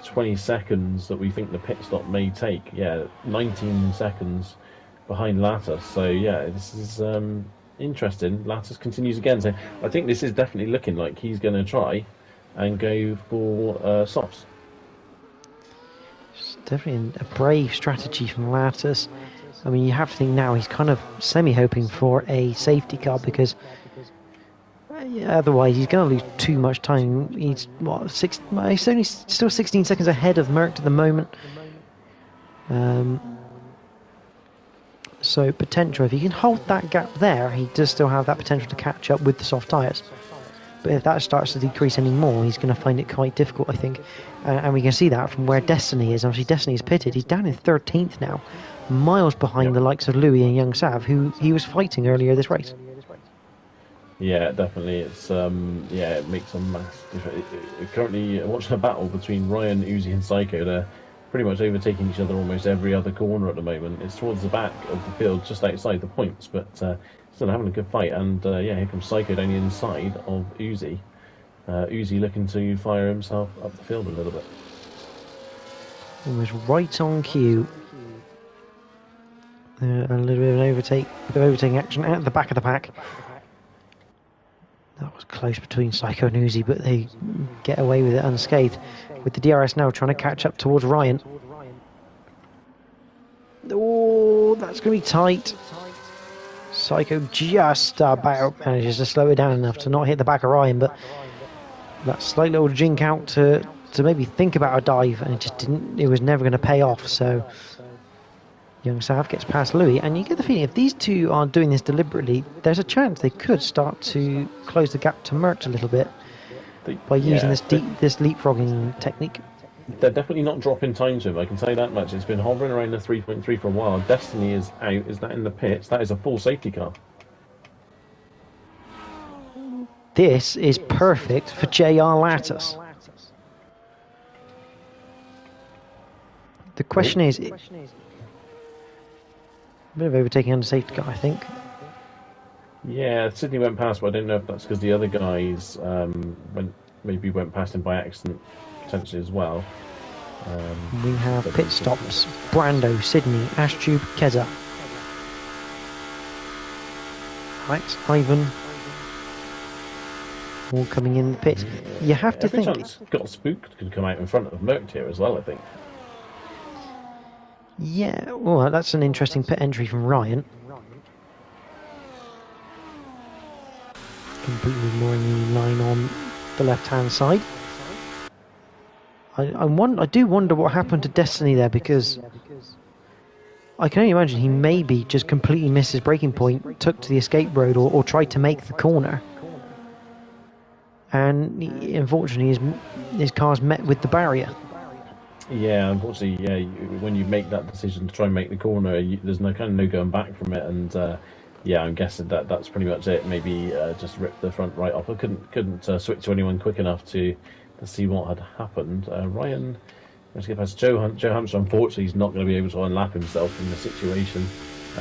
20 seconds that we think the pit stop may take. Yeah, 19 seconds behind Lattis. So yeah, this is Interesting. Lattis continues again. So I think this is definitely looking like he's going to try and go for softs. It's definitely a brave strategy from Lattis. I mean, you have to think now he's kind of semi-hoping for a safety car because otherwise he's going to lose too much time. He's he's only still 16 seconds ahead of Merck at the moment. So potential, if he can hold that gap there, he does still have that potential to catch up with the soft tyres. But if that starts to decrease anymore, he's going to find it quite difficult, I think. And we can see that from where Destiny is. Obviously, Destiny's pitted. He's down in 13th now, miles behind the likes of Louis and Young Sav, who he was fighting earlier this race. Yeah, definitely. It's it makes a massive difference. Currently watching a battle between Ryan, Uzi, and Psycho. They're pretty much overtaking each other almost every other corner at the moment. It's towards the back of the field, just outside the points, but still having a good fight. And here comes Psycho down the inside of Uzi. Uzi looking to fire himself up the field a little bit. Almost right on cue. A little bit of an overtaking action at the back of the pack. That was close between Psycho and Uzi, but they get away with it unscathed. With the DRS now trying to catch up towards Ryan. Oh, that's going to be tight. Psycho just about manages to slow it down enough to not hit the back of Ryan, but that slight little jink out to maybe think about a dive, and it just didn't. It was never going to pay off. So Young Sav gets past Louis, and you get the feeling if these two are doing this deliberately, there's a chance they could start to close the gap to Merckx a little bit by using this leapfrogging technique. They're definitely not dropping time to him, I can say that much. It's been hovering around the 3.3 for a while. Destiny is out. Is that in the pits? That is a full safety car. This is perfect for JR Lattis. The question is, a bit of overtaking under safety car, I think. Yeah, Sydney went past, but I don't know if that's because the other guys went past him by accident, potentially as well. We have pit stops: Brando, Sydney, Ashtube, Keza, Alex, Ivan, all coming in the pit. You have to think. Got Spooked could come out in front of Merckx here as well, I think. Yeah, well, that's an interesting pit entry from Ryan. Completely ignoring the line on the left-hand side. I do wonder what happened to Destiny there, because I can only imagine he maybe just completely missed his braking point, took to the escape road, or tried to make the corner. And unfortunately, his car's met with the barrier. Yeah, unfortunately, when you make that decision to try and make the corner, there's no going back from it, and I'm guessing that's pretty much it. Maybe just ripped the front right off. I couldn't switch to anyone quick enough to see what had happened. Ryan, let's get past Joe Hampshire. Unfortunately, he's not going to be able to unlap himself in the situation.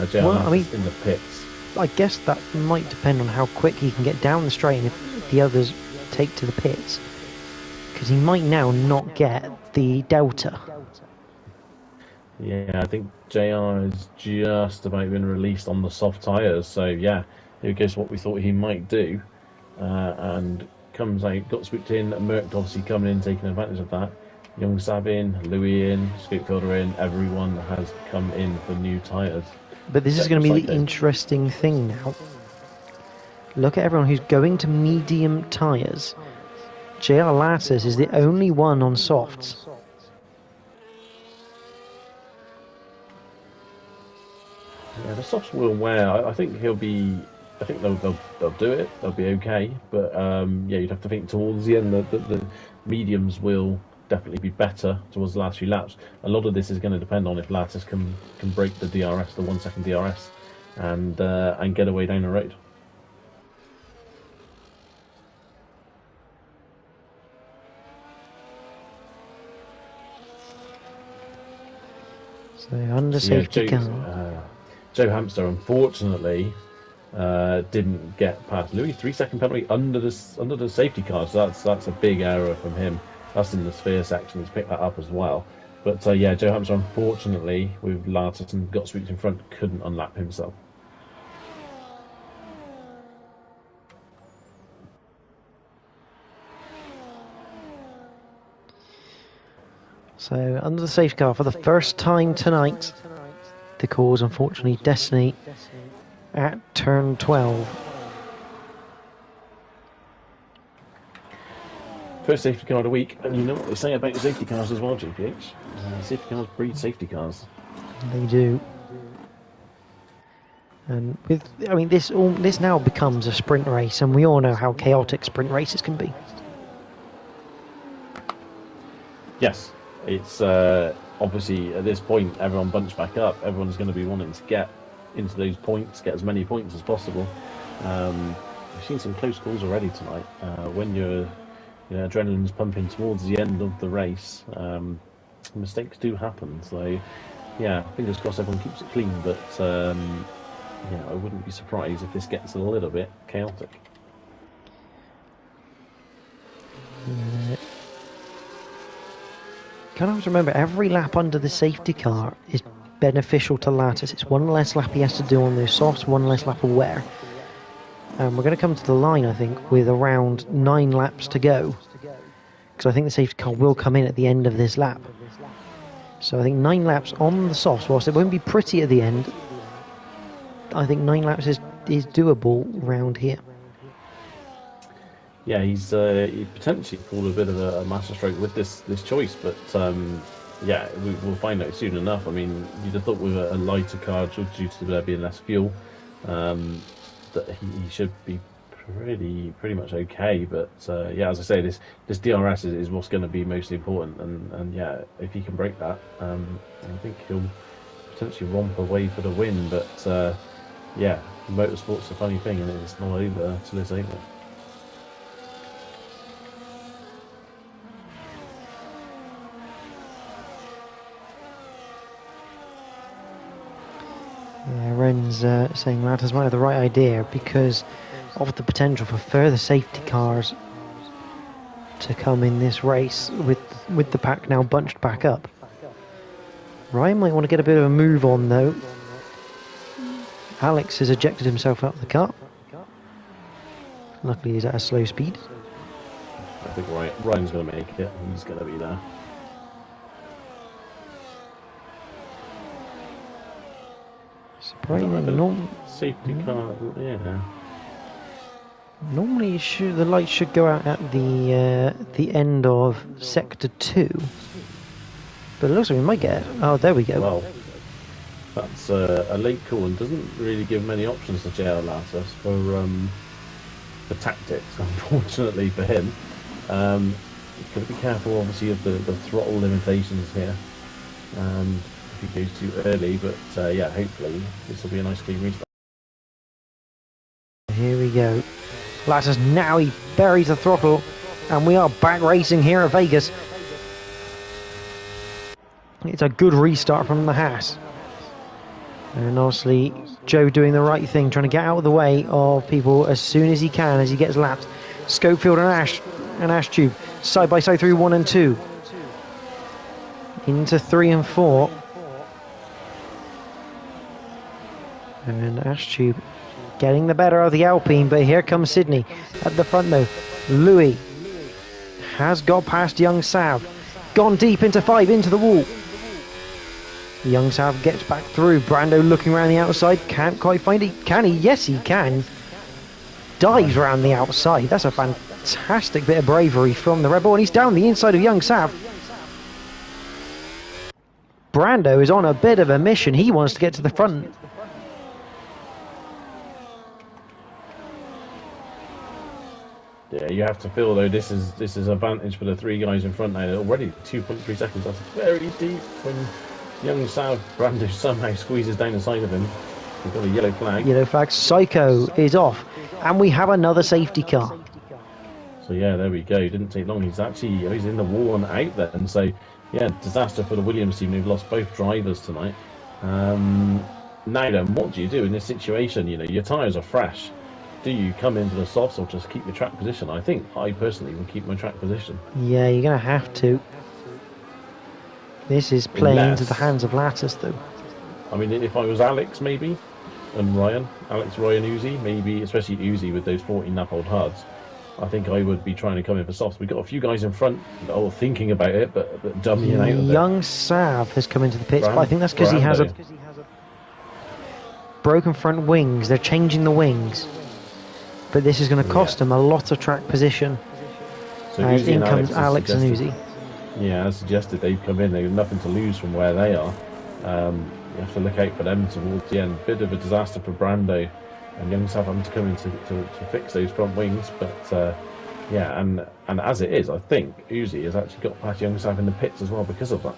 Joe Hampshire's in the pits. I guess that might depend on how quick he can get down the straight and if the others take to the pits, because he might now not get the delta. Yeah, I think JR is just about been released on the soft tyres, so yeah, here goes what we thought he might do, and comes out, got spooked in. Merckx obviously coming in, taking advantage of that. Young Sav in, Louis in, Scopefielder in, everyone has come in for new tyres. But this is going to be the interesting thing now. Look at everyone who's going to medium tyres. JR Lattis is the only one on softs. Yeah, the softs will wear. I think he'll be. I think they'll do it. They'll be okay. But you'd have to think towards the end that the mediums will definitely be better towards the last few laps. A lot of this is going to depend on if Lattis can break the DRS, the 1 second DRS, and get away down the road. So under safety car. Joe Hamster, unfortunately, didn't get past Louis. 3 second penalty under the safety car. So that's a big error from him. That's in the sphere section. He's picked that up as well. But Joe Hamster, unfortunately, with Lattis and got spooked in front, couldn't unlap himself. So under the safety car for the first time tonight, the cause unfortunately Destiny at turn 12. First safety car of the week, and you know what they say about safety cars as well, GPH. Safety cars breed safety cars. They do. And this now becomes a sprint race, and we all know how chaotic sprint races can be. Yes, it's obviously at this point everyone bunched back up. Everyone's going to be wanting to get into those points, get as many points as possible. We've seen some close calls already tonight. When your adrenaline's pumping towards the end of the race, mistakes do happen. So yeah, fingers crossed everyone keeps it clean. But yeah, I wouldn't be surprised if this gets a little bit chaotic. Kind of have to remember, every lap under the safety car is beneficial to Lattice. It's one less lap he has to do on those softs, one less lap of wear. And we're going to come to the line, I think, with around 9 laps to go. Because I think the safety car will come in at the end of this lap. So I think 9 laps on the softs, whilst it won't be pretty at the end, I think 9 laps is doable round here. Yeah, he potentially pulled a bit of a masterstroke with this choice, but yeah, we'll find out soon enough. I mean, you'd have thought with a lighter car, due to there being less fuel, that he should be pretty much okay. But yeah, as I say, this DRS is what's going to be most important, and yeah, if he can break that, I think he'll potentially romp away for the win. But yeah, motorsport's a funny thing, and it's not over till it's over. Yeah, Ren's saying Lattice might have the right idea because of the potential for further safety cars to come in this race with the pack now bunched back up. Ryan might want to get a bit of a move on though. Alex has ejected himself out of the car. Luckily he's at a slow speed. I think Ryan's going to make it. He's going to be there. Surprising. Safety car, yeah. Normally the lights should go out at the end of sector 2. But it looks like we might get it. Oh, there we go. Well, that's a late call and doesn't really give many options to JL Lattice for tactics, unfortunately for him. He's got to be careful, obviously, of the throttle limitations here. If he goes too early, but yeah, hopefully this will be a nice clean restart. Here we go. Lattice now, he buries the throttle, and we are back racing here at Vegas. It's a good restart from the Haas. And obviously, Joe doing the right thing, trying to get out of the way of people as soon as he can, as he gets lapped. Schofield and Ash Tube, side by side through 1 and 2. Into 3 and 4. And Ash Tube getting the better of the Alpine, but here comes Sydney at the front though. Louis has got past Young Sav, gone deep into 5, into the wall. Young Sav gets back through. Brando looking around the outside, can't quite find it. Can he? Yes, he can. Dives around the outside. That's a fantastic bit of bravery from the Red Bull, and he's down the inside of Young Sav. Brando is on a bit of a mission. He wants to get to the front. Yeah, you have to feel though this is advantage for the 3 guys in front now. They're already 2.3 seconds. That's very deep. When Young Sav Brando somehow squeezes down the side of him, we've got a yellow flag. Yellow flag. Psycho is off, and we have another safety car. So yeah, there we go. Didn't take long. He's in the wall and out there, and so yeah, disaster for the Williams team. They've lost both drivers tonight. Now then, what do you do in this situation? You know, your tyres are fresh. Do you come into the softs or just keep your track position? I think I personally will keep my track position. Yeah, you're going to have to. This is playing into the hands of Lattice, though. I mean, if I was Alex, maybe, and Ryan, Alex, Ryan, Uzi, maybe, especially Uzi with those 14 lap old hards, I think I would be trying to come in for softs. We've got a few guys in front that are thinking about it, but dummying out of it. Young Sav has come into the pits, but I think that's because he has a broken front wings. They're changing the wings, but this is going to cost him a lot of track position. So as in comes Alex and Uzi. Yeah, as suggested, they've come in. They've nothing to lose from where they are. You have to look out for them towards the end. Bit of a disaster for Brando and Young Sav having to come in to fix those front wings. But yeah, and as it is, I think Uzi has actually got past Young Sav in the pits as well because of that.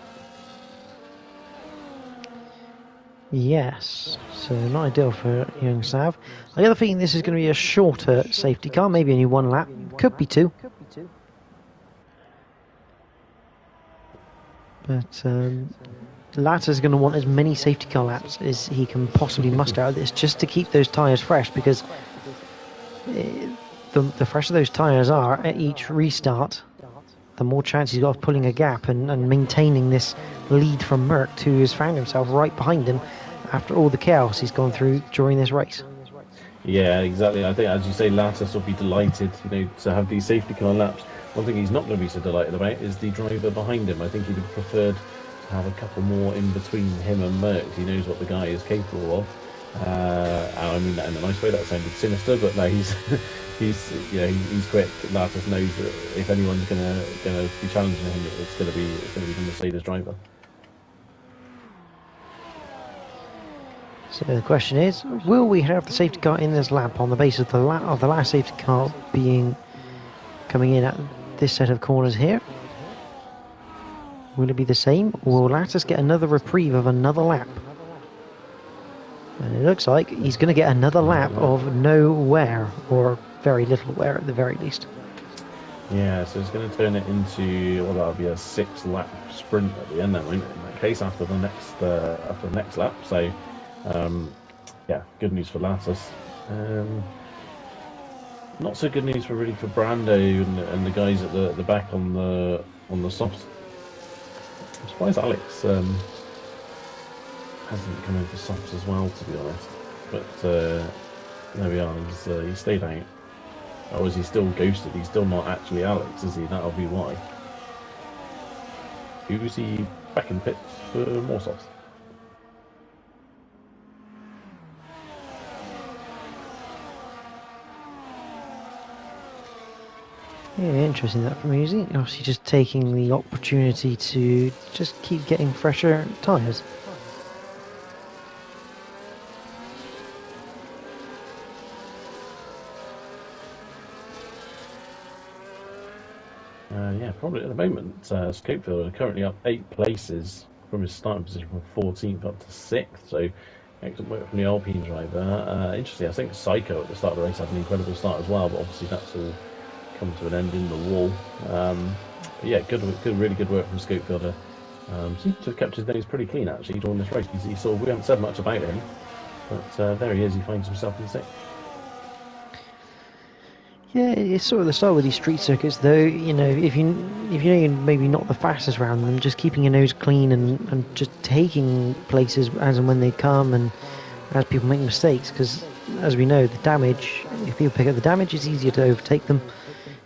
Yes, so not ideal for Young Sav. I get the feeling this is going to be a shorter safety car, maybe only one lap, could be two. But Latter's going to want as many safety car laps as he can possibly muster out of this, just to keep those tyres fresh, because the fresher those tyres are at each restart, the more chance he's got of pulling a gap and maintaining this lead from Merck, who has found himself right behind him after all the chaos he's gone through during this race. Yeah, exactly. I think, as you say, Lattis will be delighted, to have these safety car laps. One thing he's not going to be so delighted about is the driver behind him. I think he'd have preferred to have a couple more in between him and Merck. He knows what the guy is capable of. I mean that in a nice way. That sounded sinister, but no, he's quick. Lattis knows that if anyone's gonna be challenging him, it's gonna be the Mercedes driver. So the question is, will we have the safety car in this lap on the basis of the last safety car coming in at this set of corners here? Will it be the same, or will Lattis get another reprieve of another lap? And it looks like he's going to get another lap of no wear, or very little wear at the very least. Yeah, so it's going to turn it into, well, that'll be a 6-lap sprint at the end then, won't it, in that case, after the next lap. So yeah, good news for Lattis. Not so good news for Brando and the guys at the back on the softs. I'm surprised Alex hasn't come in for softs as well, to be honest. But there we are. He stayed out. Or is he still ghosted? He's still not actually Alex, is he? That'll be why. Who's he back in pits for more softs? Yeah, interesting that from Uzi. Obviously just taking the opportunity to just keep getting fresher tyres. Yeah, probably at the moment, Scopefield are currently up 8 places from his starting position from 14th up to 6th, so excellent work from the Alpine driver. Interesting, I think Psycho at the start of the race had an incredible start as well, but obviously that's all come to an end in the wall. Yeah, really good work from Scopefielder. Seems to have kept his nose pretty clean actually during this race. We haven't said much about him, but there he is. He finds himself in 6th. Yeah, it's sort of the style with these street circuits, though. If you know you're maybe not the fastest around them, just keeping your nose clean and just taking places as and when they come, and as people make mistakes, because as we know, the damage, if people pick up the damage, it's easier to overtake them,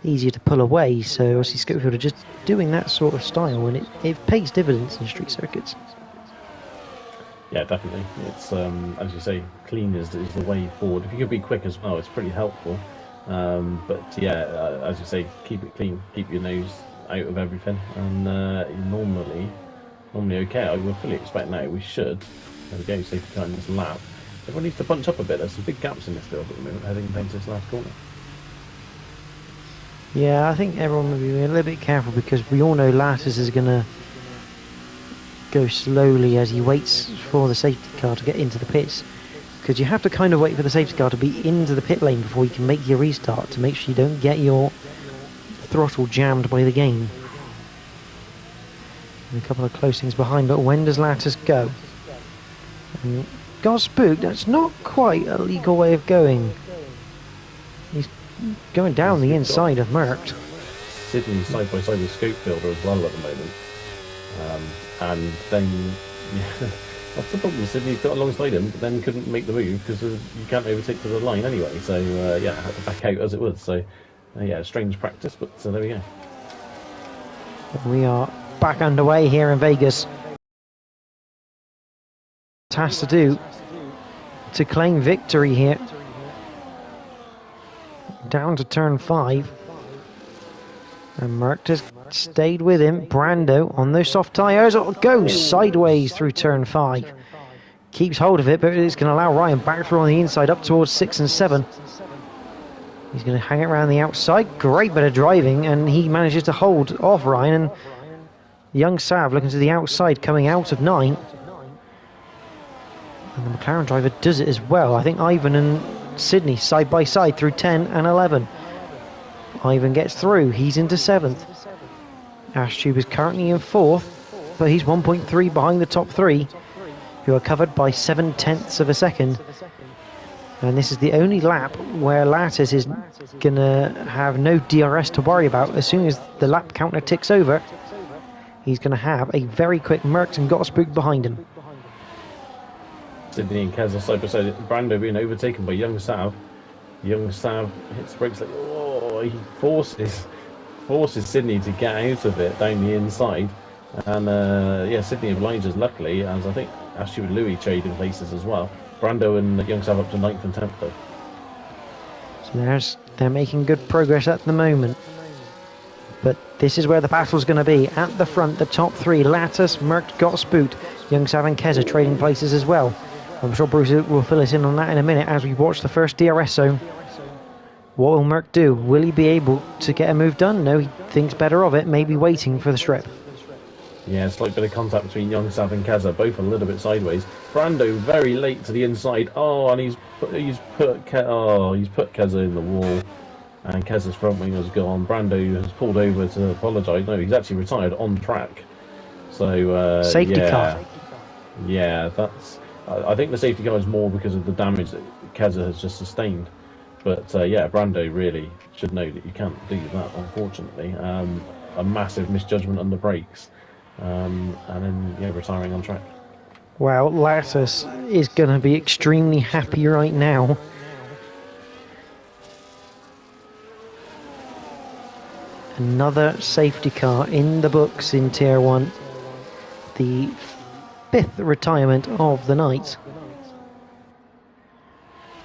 easier to pull away. So obviously Scopefield are just doing that sort of style, and it pays dividends in street circuits. Yeah, definitely. It's as you say, clean is the way forward. If you can be quick as well, it's pretty helpful. But yeah, as you say, keep it clean, keep your nose out of everything, and you're normally okay. I would fully expect now we should. There we go, safety car in this lap. Everyone needs to bunch up a bit. There's some big gaps in this field at the moment, heading into this last corner. Yeah, I think everyone will be a little bit careful, because we all know Lattis is going to go slowly as he waits for the safety car to get into the pits. Because you have to kind of wait for the safety car to be into the pit lane before you can make your restart, to make sure you don't get your throttle jammed by the game. And a couple of close things behind, but when does Lattis go? And got spooked. That's not quite a legal way of going. He's going down the inside of Merck. Sitting side by side with Scopefielder as well at the moment. And then... Yeah, that's the problem. Sydney got alongside him, but then couldn't make the move because you can't overtake to the line anyway. So yeah, had to back out as it was. So Yeah, strange practice, but there we go. We are back underway here in Vegas. It has to do to claim victory here. Down to turn 5. And Merck just stayed with him. Brando on those soft tyres. Goes sideways through turn 5. Keeps hold of it, but it's going to allow Ryan back through on the inside up towards 6 and 7. He's going to hang it around the outside. Great bit of driving, and he manages to hold off Ryan. And young Sav looking to the outside, coming out of 9. And the McLaren driver does it as well. I think Ivan and Sydney side by side through 10 and 11. Ivan gets through. He's into 7th. Ashtube is currently in 4th, but he's 1.3 behind the top 3, who are covered by 7/10 of a second. And this is the only lap where Lattis is going to have no DRS to worry about. As soon as the lap counter ticks over, he's going to have a very quick Merckx and Gottspook behind him. Sydney and Kez are side by side. Brando being overtaken by young Sav. Young Sav hits the brakes like, oh, he forces Sydney to get out of it down the inside. And yeah, Sydney obliges luckily, as I think Ashley and Louis trading places as well. Brando and young Sav up to 9th and 10th though. So they're making good progress at the moment. But this is where the battle's going to be. At the front, the top 3, Lattis, Merckx, Gottspook, young Sav and Kez are trading places as well. I'm sure Bruce will fill us in on that in a minute as we watch the first DRS zone. What will Merckx do? Will he be able to get a move done? No, he thinks better of it, maybe waiting for the strip. Yeah, it's like a bit of contact between young Sav and Keza, both a little bit sideways. Brando very late to the inside. Oh, and he's put Keza in the wall, and Keza's front wing has gone. Brando has pulled over to apologise. No, he's actually retired on track. So safety car. Yeah, that's. I think the safety car is more because of the damage that Keza has just sustained. But yeah, Brando really should know that you can't do that, unfortunately. A massive misjudgment on the brakes. And then, yeah, retiring on track. Well, Lattis is going to be extremely happy right now. Another safety car in the books in Tier 1. The 5th retirement of the night.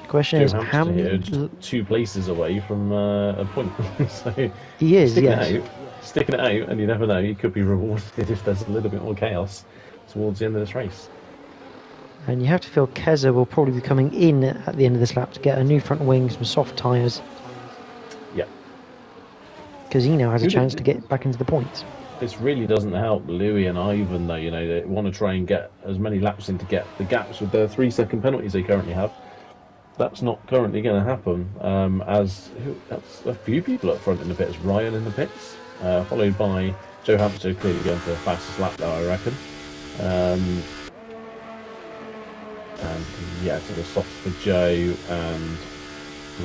The question is, how many... 2 places away from a point. So he is, yes. Sticking it out, and you never know, he could be rewarded if there's a little bit more chaos towards the end of this race. And you have to feel Keza will probably be coming in at the end of this lap to get a new front wing, some soft tyres. Yeah. Because he now has a chance to get back into the points. This really doesn't help Louis and Ivan, though. You know, they want to try and get as many laps in to get the gaps with their 3-second penalties they currently have. That's not currently going to happen, that's a few people up front in the pits. Ryan in the pits. Followed by Joe Hamster, clearly going for the fastest lap there, I reckon. And yeah, so the softs for Joe and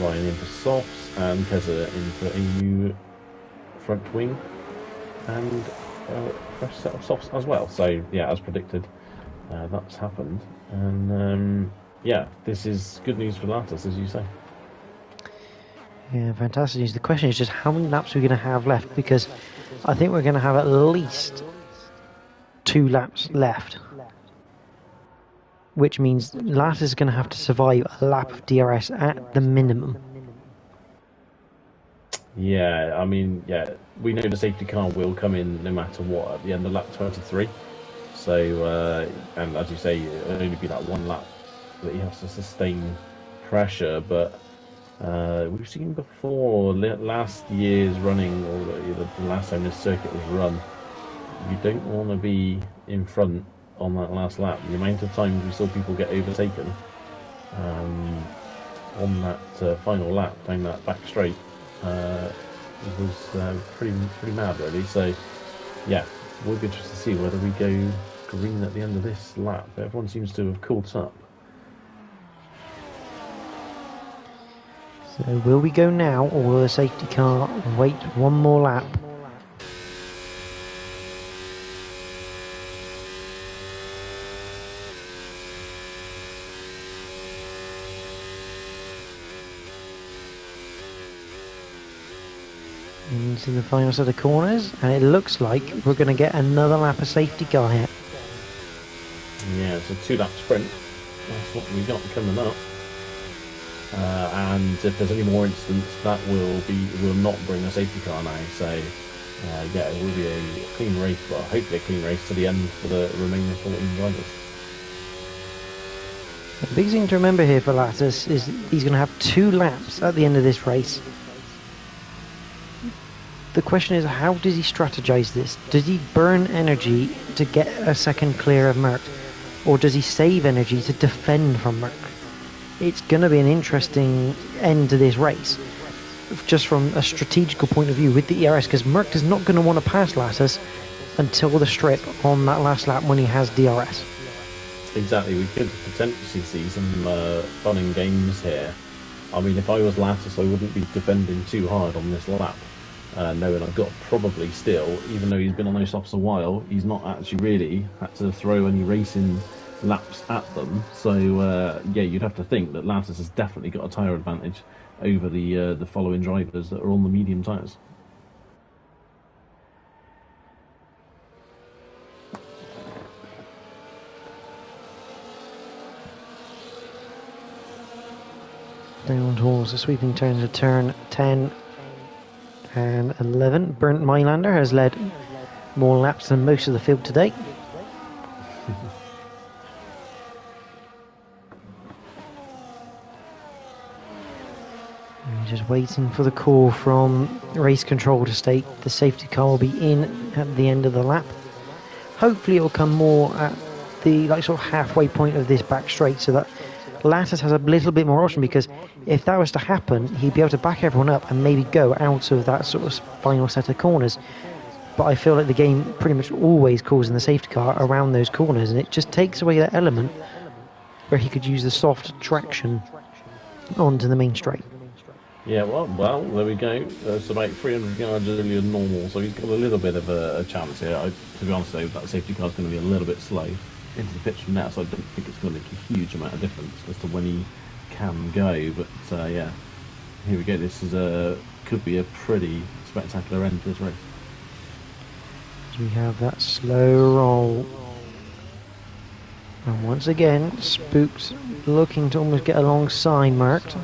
Ryan in for softs, and Keza in for a new front wing and a fresh set of softs as well. So yeah, as predicted, that's happened. And yeah, this is good news for Lattis, as you say. Yeah, fantastic news. The question is just how many laps we're going to have left, because I think we're going to have at least 2 laps left, which means Lattis is going to have to survive a lap of DRS at the minimum. Yeah, I mean, yeah, we know the safety car will come in no matter what at the end of lap 23. So, and as you say, it'll only be that 1 lap that he has to sustain pressure, but we've seen before last year's running, or the last time this circuit was run, you don't want to be in front on that last lap. The amount of times we saw people get overtaken on that final lap down that back straight was pretty mad, really. So yeah, we'll be interested to see whether we go green at the end of this lap. Everyone seems to have caught up. So will we go now, or will the safety car wait 1 more lap? into the final set of corners, and it looks like we're going to get another lap of safety car here. Yeah, it's a 2-lap sprint. That's what we got coming up. And if there's any more incidents, that will not bring a safety car now. So yeah, it will be a clean race, well, hopefully a clean race to the end for the remaining 14 drivers. The big thing to remember here for Lattis is he's going to have 2 laps at the end of this race. The question is, how does he strategize this? Does he burn energy to get a second clear of Merck? Or does he save energy to defend from Merck? It's going to be an interesting end to this race, just from a strategical point of view with the ERS, because Merck is not going to want to pass Lattis until the strip on that last lap when he has DRS. Exactly, we could potentially see some fun and games here. I mean, if I was Lattis, I wouldn't be defending too hard on this lap, knowing I've got probably still, even though he's been on those softs a while, he's not actually really had to throw any racing laps at them. So yeah, you'd have to think that Lattis has definitely got a tyre advantage over the following drivers that are on the medium tyres. Down towards the sweeping turns of turn 10 and 11. Bernd Mailander has led more laps than most of the field today. Just waiting for the call from race control to state the safety car will be in at the end of the lap. Hopefully it will come more at the sort of halfway point of this back straight, so that Lattis has a little bit more option, because if that was to happen, he'd be able to back everyone up and maybe go out of that sort of final set of corners. But I feel like the game pretty much always calls in the safety car around those corners, and it just takes away that element where he could use the soft traction onto the main straight. Yeah, well, there we go. It's about 300 yards earlier than normal, so he's got a little bit of a chance here. To be honest, though, that safety car's going to be a little bit slow into the pitch from now, so I don't think it's going to make a huge amount of difference as to when he can go. But yeah, here we go. This is could be a pretty spectacular end to this race. We have that slow roll, and once again, Spooked looking to almost get alongside Merckx.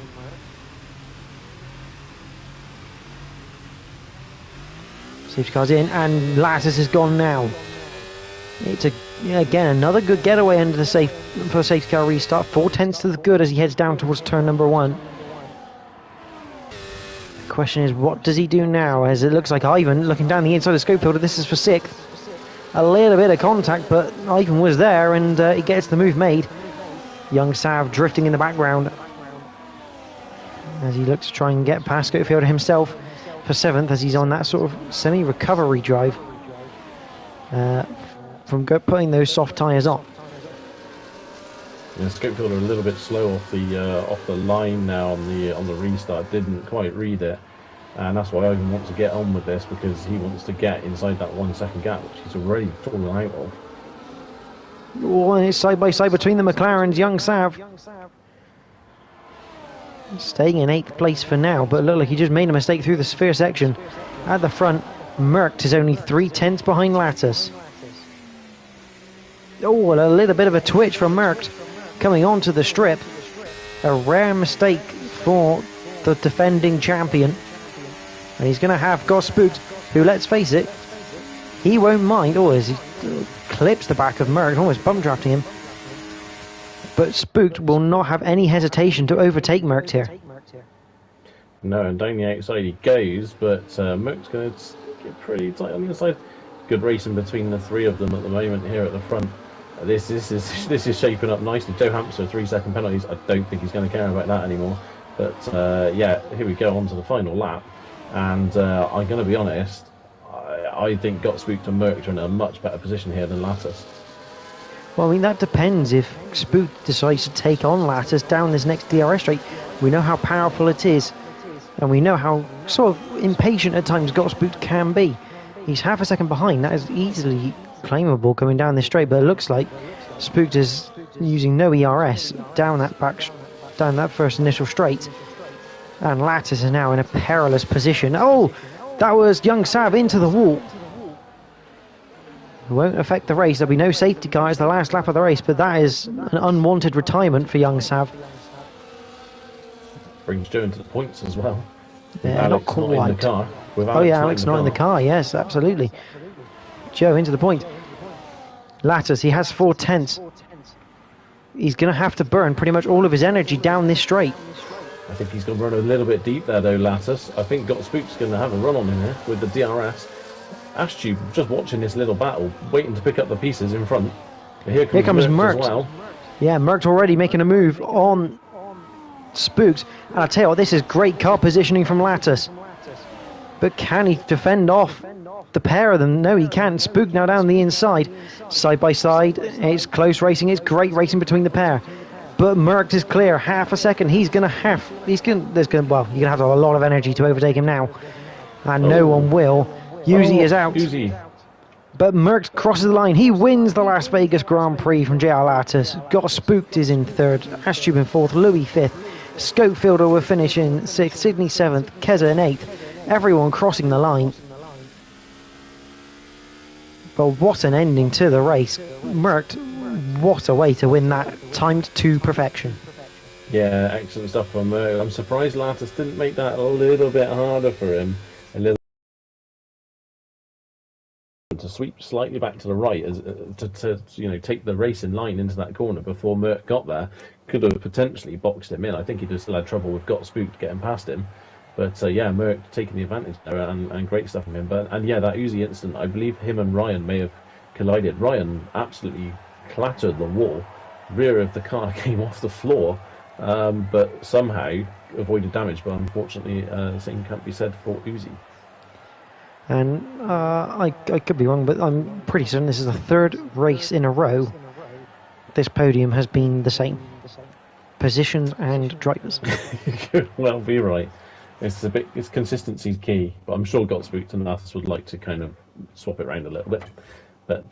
Safety car's in, and Lattis is gone now. It's again another good getaway under the for a safety car restart. 4/10 to the good as he heads down towards turn number 1. The question is, what does he do now? As it looks like Ivan looking down the inside of the scope filter. This is for 6th. A little bit of contact, but Ivan was there, and he gets the move made. Young Sav drifting in the background as he looks to try and get past Scofielder himself for 7th, as he's on that sort of semi-recovery drive from putting those soft tyres on. Yeah, Scopefielder a little bit slow off the line now on the restart. Didn't quite read it, and that's why Ivan wants to get on with this, because he wants to get inside that 1 second gap, which he's already fallen out of. Oh, and it's side by side between the McLarens. Young Sav staying in 8th place for now, but look like he just made a mistake through the sphere section. At the front, Merckx is only 3/10 behind Lattis. Oh, and a little bit of a twitch from Merckx coming onto the strip. A rare mistake for the defending champion. And he's going to have got Spooked, who, let's face it, he won't mind. Oh, as he clips the back of Merckx, almost bum drafting him. But Spooked will not have any hesitation to overtake Merckx here. No, and down the outside he goes, but Merckx going to get pretty tight on the inside. Good racing between the 3 of them at the moment here at the front. This is shaping up nicely. Joe Hampster, 3-second penalties. I don't think he's going to care about that anymore. But yeah, here we go on to the final lap. And I'm going to be honest, I think Got Spooked and Merckx are in a much better position here than Lattis. Well, I mean, that depends if Spooked decides to take on Lattis down this next DRS straight. We know how powerful it is, and we know how sort of impatient at times Got Spooked can be. He's half a second behind. That is easily claimable coming down this straight, but it looks like Spooked is using no ERS down that first initial straight, and Lattis is now in a perilous position. Oh, That was young Sav into the wall. It won't affect the race. There'll be no safety cars the last lap of the race, but that is an unwanted retirement for young Sav. Brings Joe into the points as well. Yeah, Alex not quite. not in the car. Oh yeah, Alex not in the car. Yes, absolutely. Joe into the point. Lattis, he has 4/10. He's going to have to burn pretty much all of his energy down this straight. I think he's going to run a little bit deep there though, Lattis. I think Got Spook's going to have a run on him here with the DRS. Ashtube just watching this little battle, waiting to pick up the pieces in front. Here comes Merc as well. Yeah, Merc's already making a move on Spooks. And I tell you what, this is great car positioning from Lattis. But can he defend off the pair of them? No, he can't. Spook now down the inside. Side by side. It's close racing. It's great racing between the pair. But Merc is clear. Half a second. You're going to have a lot of energy to overtake him now. And no one will. Uzi is out. Uzi. But Merc crosses the line. He wins the Las Vegas Grand Prix from JR Lattis. Got Spooked is in third. Ashtube in fourth. Louis fifth. Scopefielder will finish in sixth. Sydney seventh. Keza in eighth. Everyone crossing the line. But what an ending to the race. Merc, what a way to win that, timed to perfection. Yeah, excellent stuff from Merc. I'm surprised Lattis didn't make that a little bit harder for him. A little to sweep slightly back to the right as to take the race in line into that corner before Merc got there. Could have potentially boxed him in. I think he'd still had trouble with Got Spooked getting past him. But yeah, Merc taking the advantage there and great stuff from him. And yeah, that Uzi incident, I believe him and Ryan may have collided. Ryan absolutely clattered the wall. Rear of the car came off the floor, but somehow avoided damage. But unfortunately, the same can't be said for Uzi. And I could be wrong, but I'm pretty certain this is the third race in a row this podium has been the same. Positions and drivers. You could well be right. It's consistency's key, but I'm sure Got Spooked and Lattis would like to kind of swap it around a little bit. But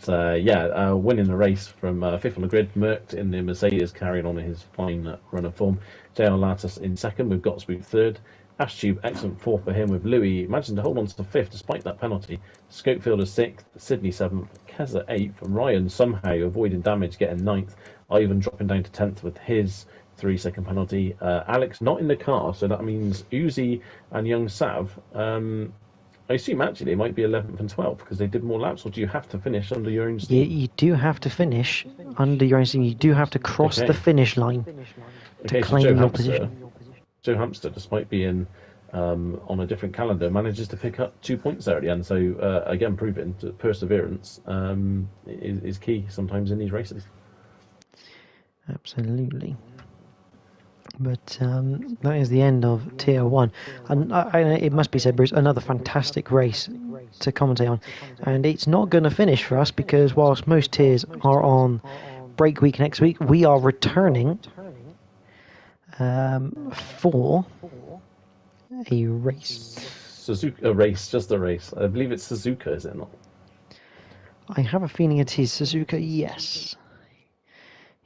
winning the race from fifth on the grid, Merc in the Mercedes carrying on in his fine run of form. JR Lattis in second with Got Spooked third. Ashtube excellent fourth for him with Louis managing to hold on to fifth despite that penalty. Scopefielder sixth, Sydney seventh, Keza eighth, Ryan somehow avoiding damage getting ninth. Ivan dropping down to 10th with his 3-second penalty. Alex not in the car, so that means Uzi and young Sav. I assume actually it might be 11th and 12th because they did more laps, or do you have to finish under your own steam? You do have to finish under your own steam. You do have to cross the finish line to claim your position. Joe Hamster, despite being on a different calendar, manages to pick up 2 points there at the end. So again, proving that perseverance is key sometimes in these races. Absolutely. But that is the end of Tier 1. And it must be said, Bruce, another fantastic race to commentate on. And it's not going to finish for us because whilst most tiers are on break week next week, we are returning for a race. Just a race. I believe it's Suzuka, is it not? I have a feeling it is Suzuka, yes.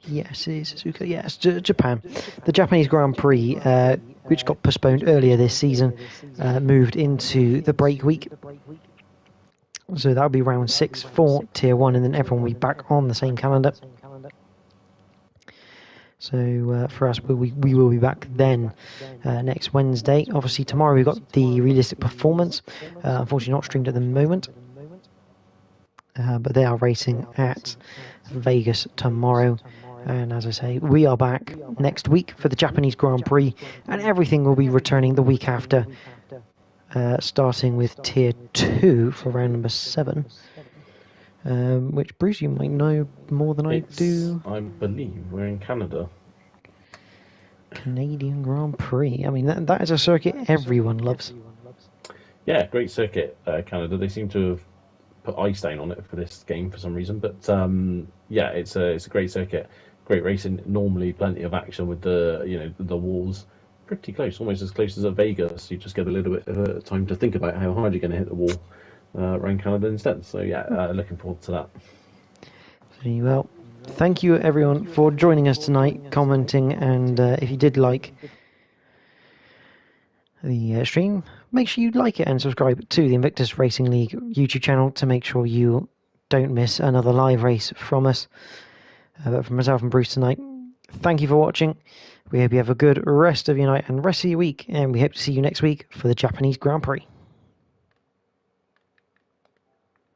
Yes, it is Suzuka. Yes, Japan. The Japanese Grand Prix, which got postponed earlier this season, moved into the break week. So that'll be round 6 for Tier 1, and then everyone will be back on the same calendar. So for us, we will be back then next Wednesday. Obviously, tomorrow we've got the realistic performance. Unfortunately, not streamed at the moment. But they are racing at Vegas tomorrow. And as I say, we are back next week for the Japanese Grand Prix, and everything will be returning the week after, starting with Tier 2 for round number 7, which, Bruce, you might know more than I do. I believe we're in Canada. Canadian Grand Prix. I mean, that is a circuit everyone loves. Yeah, great circuit, Canada. They seem to have put ice down on it for this game for some reason, but yeah, it's a great circuit. Great racing, normally plenty of action with the walls pretty close, almost as close as at Vegas. You just get a little bit of time to think about how hard you're going to hit the wall around Canada instead. So yeah, looking forward to that. Well, thank you everyone for joining us tonight, commenting, and if you did like the stream, make sure you like it and subscribe to the Invictus Racing League YouTube channel to make sure you don't miss another live race from us. But from myself and Bruce tonight, thank you for watching. We hope you have a good rest of your night and rest of your week, and we hope to see you next week for the Japanese Grand Prix.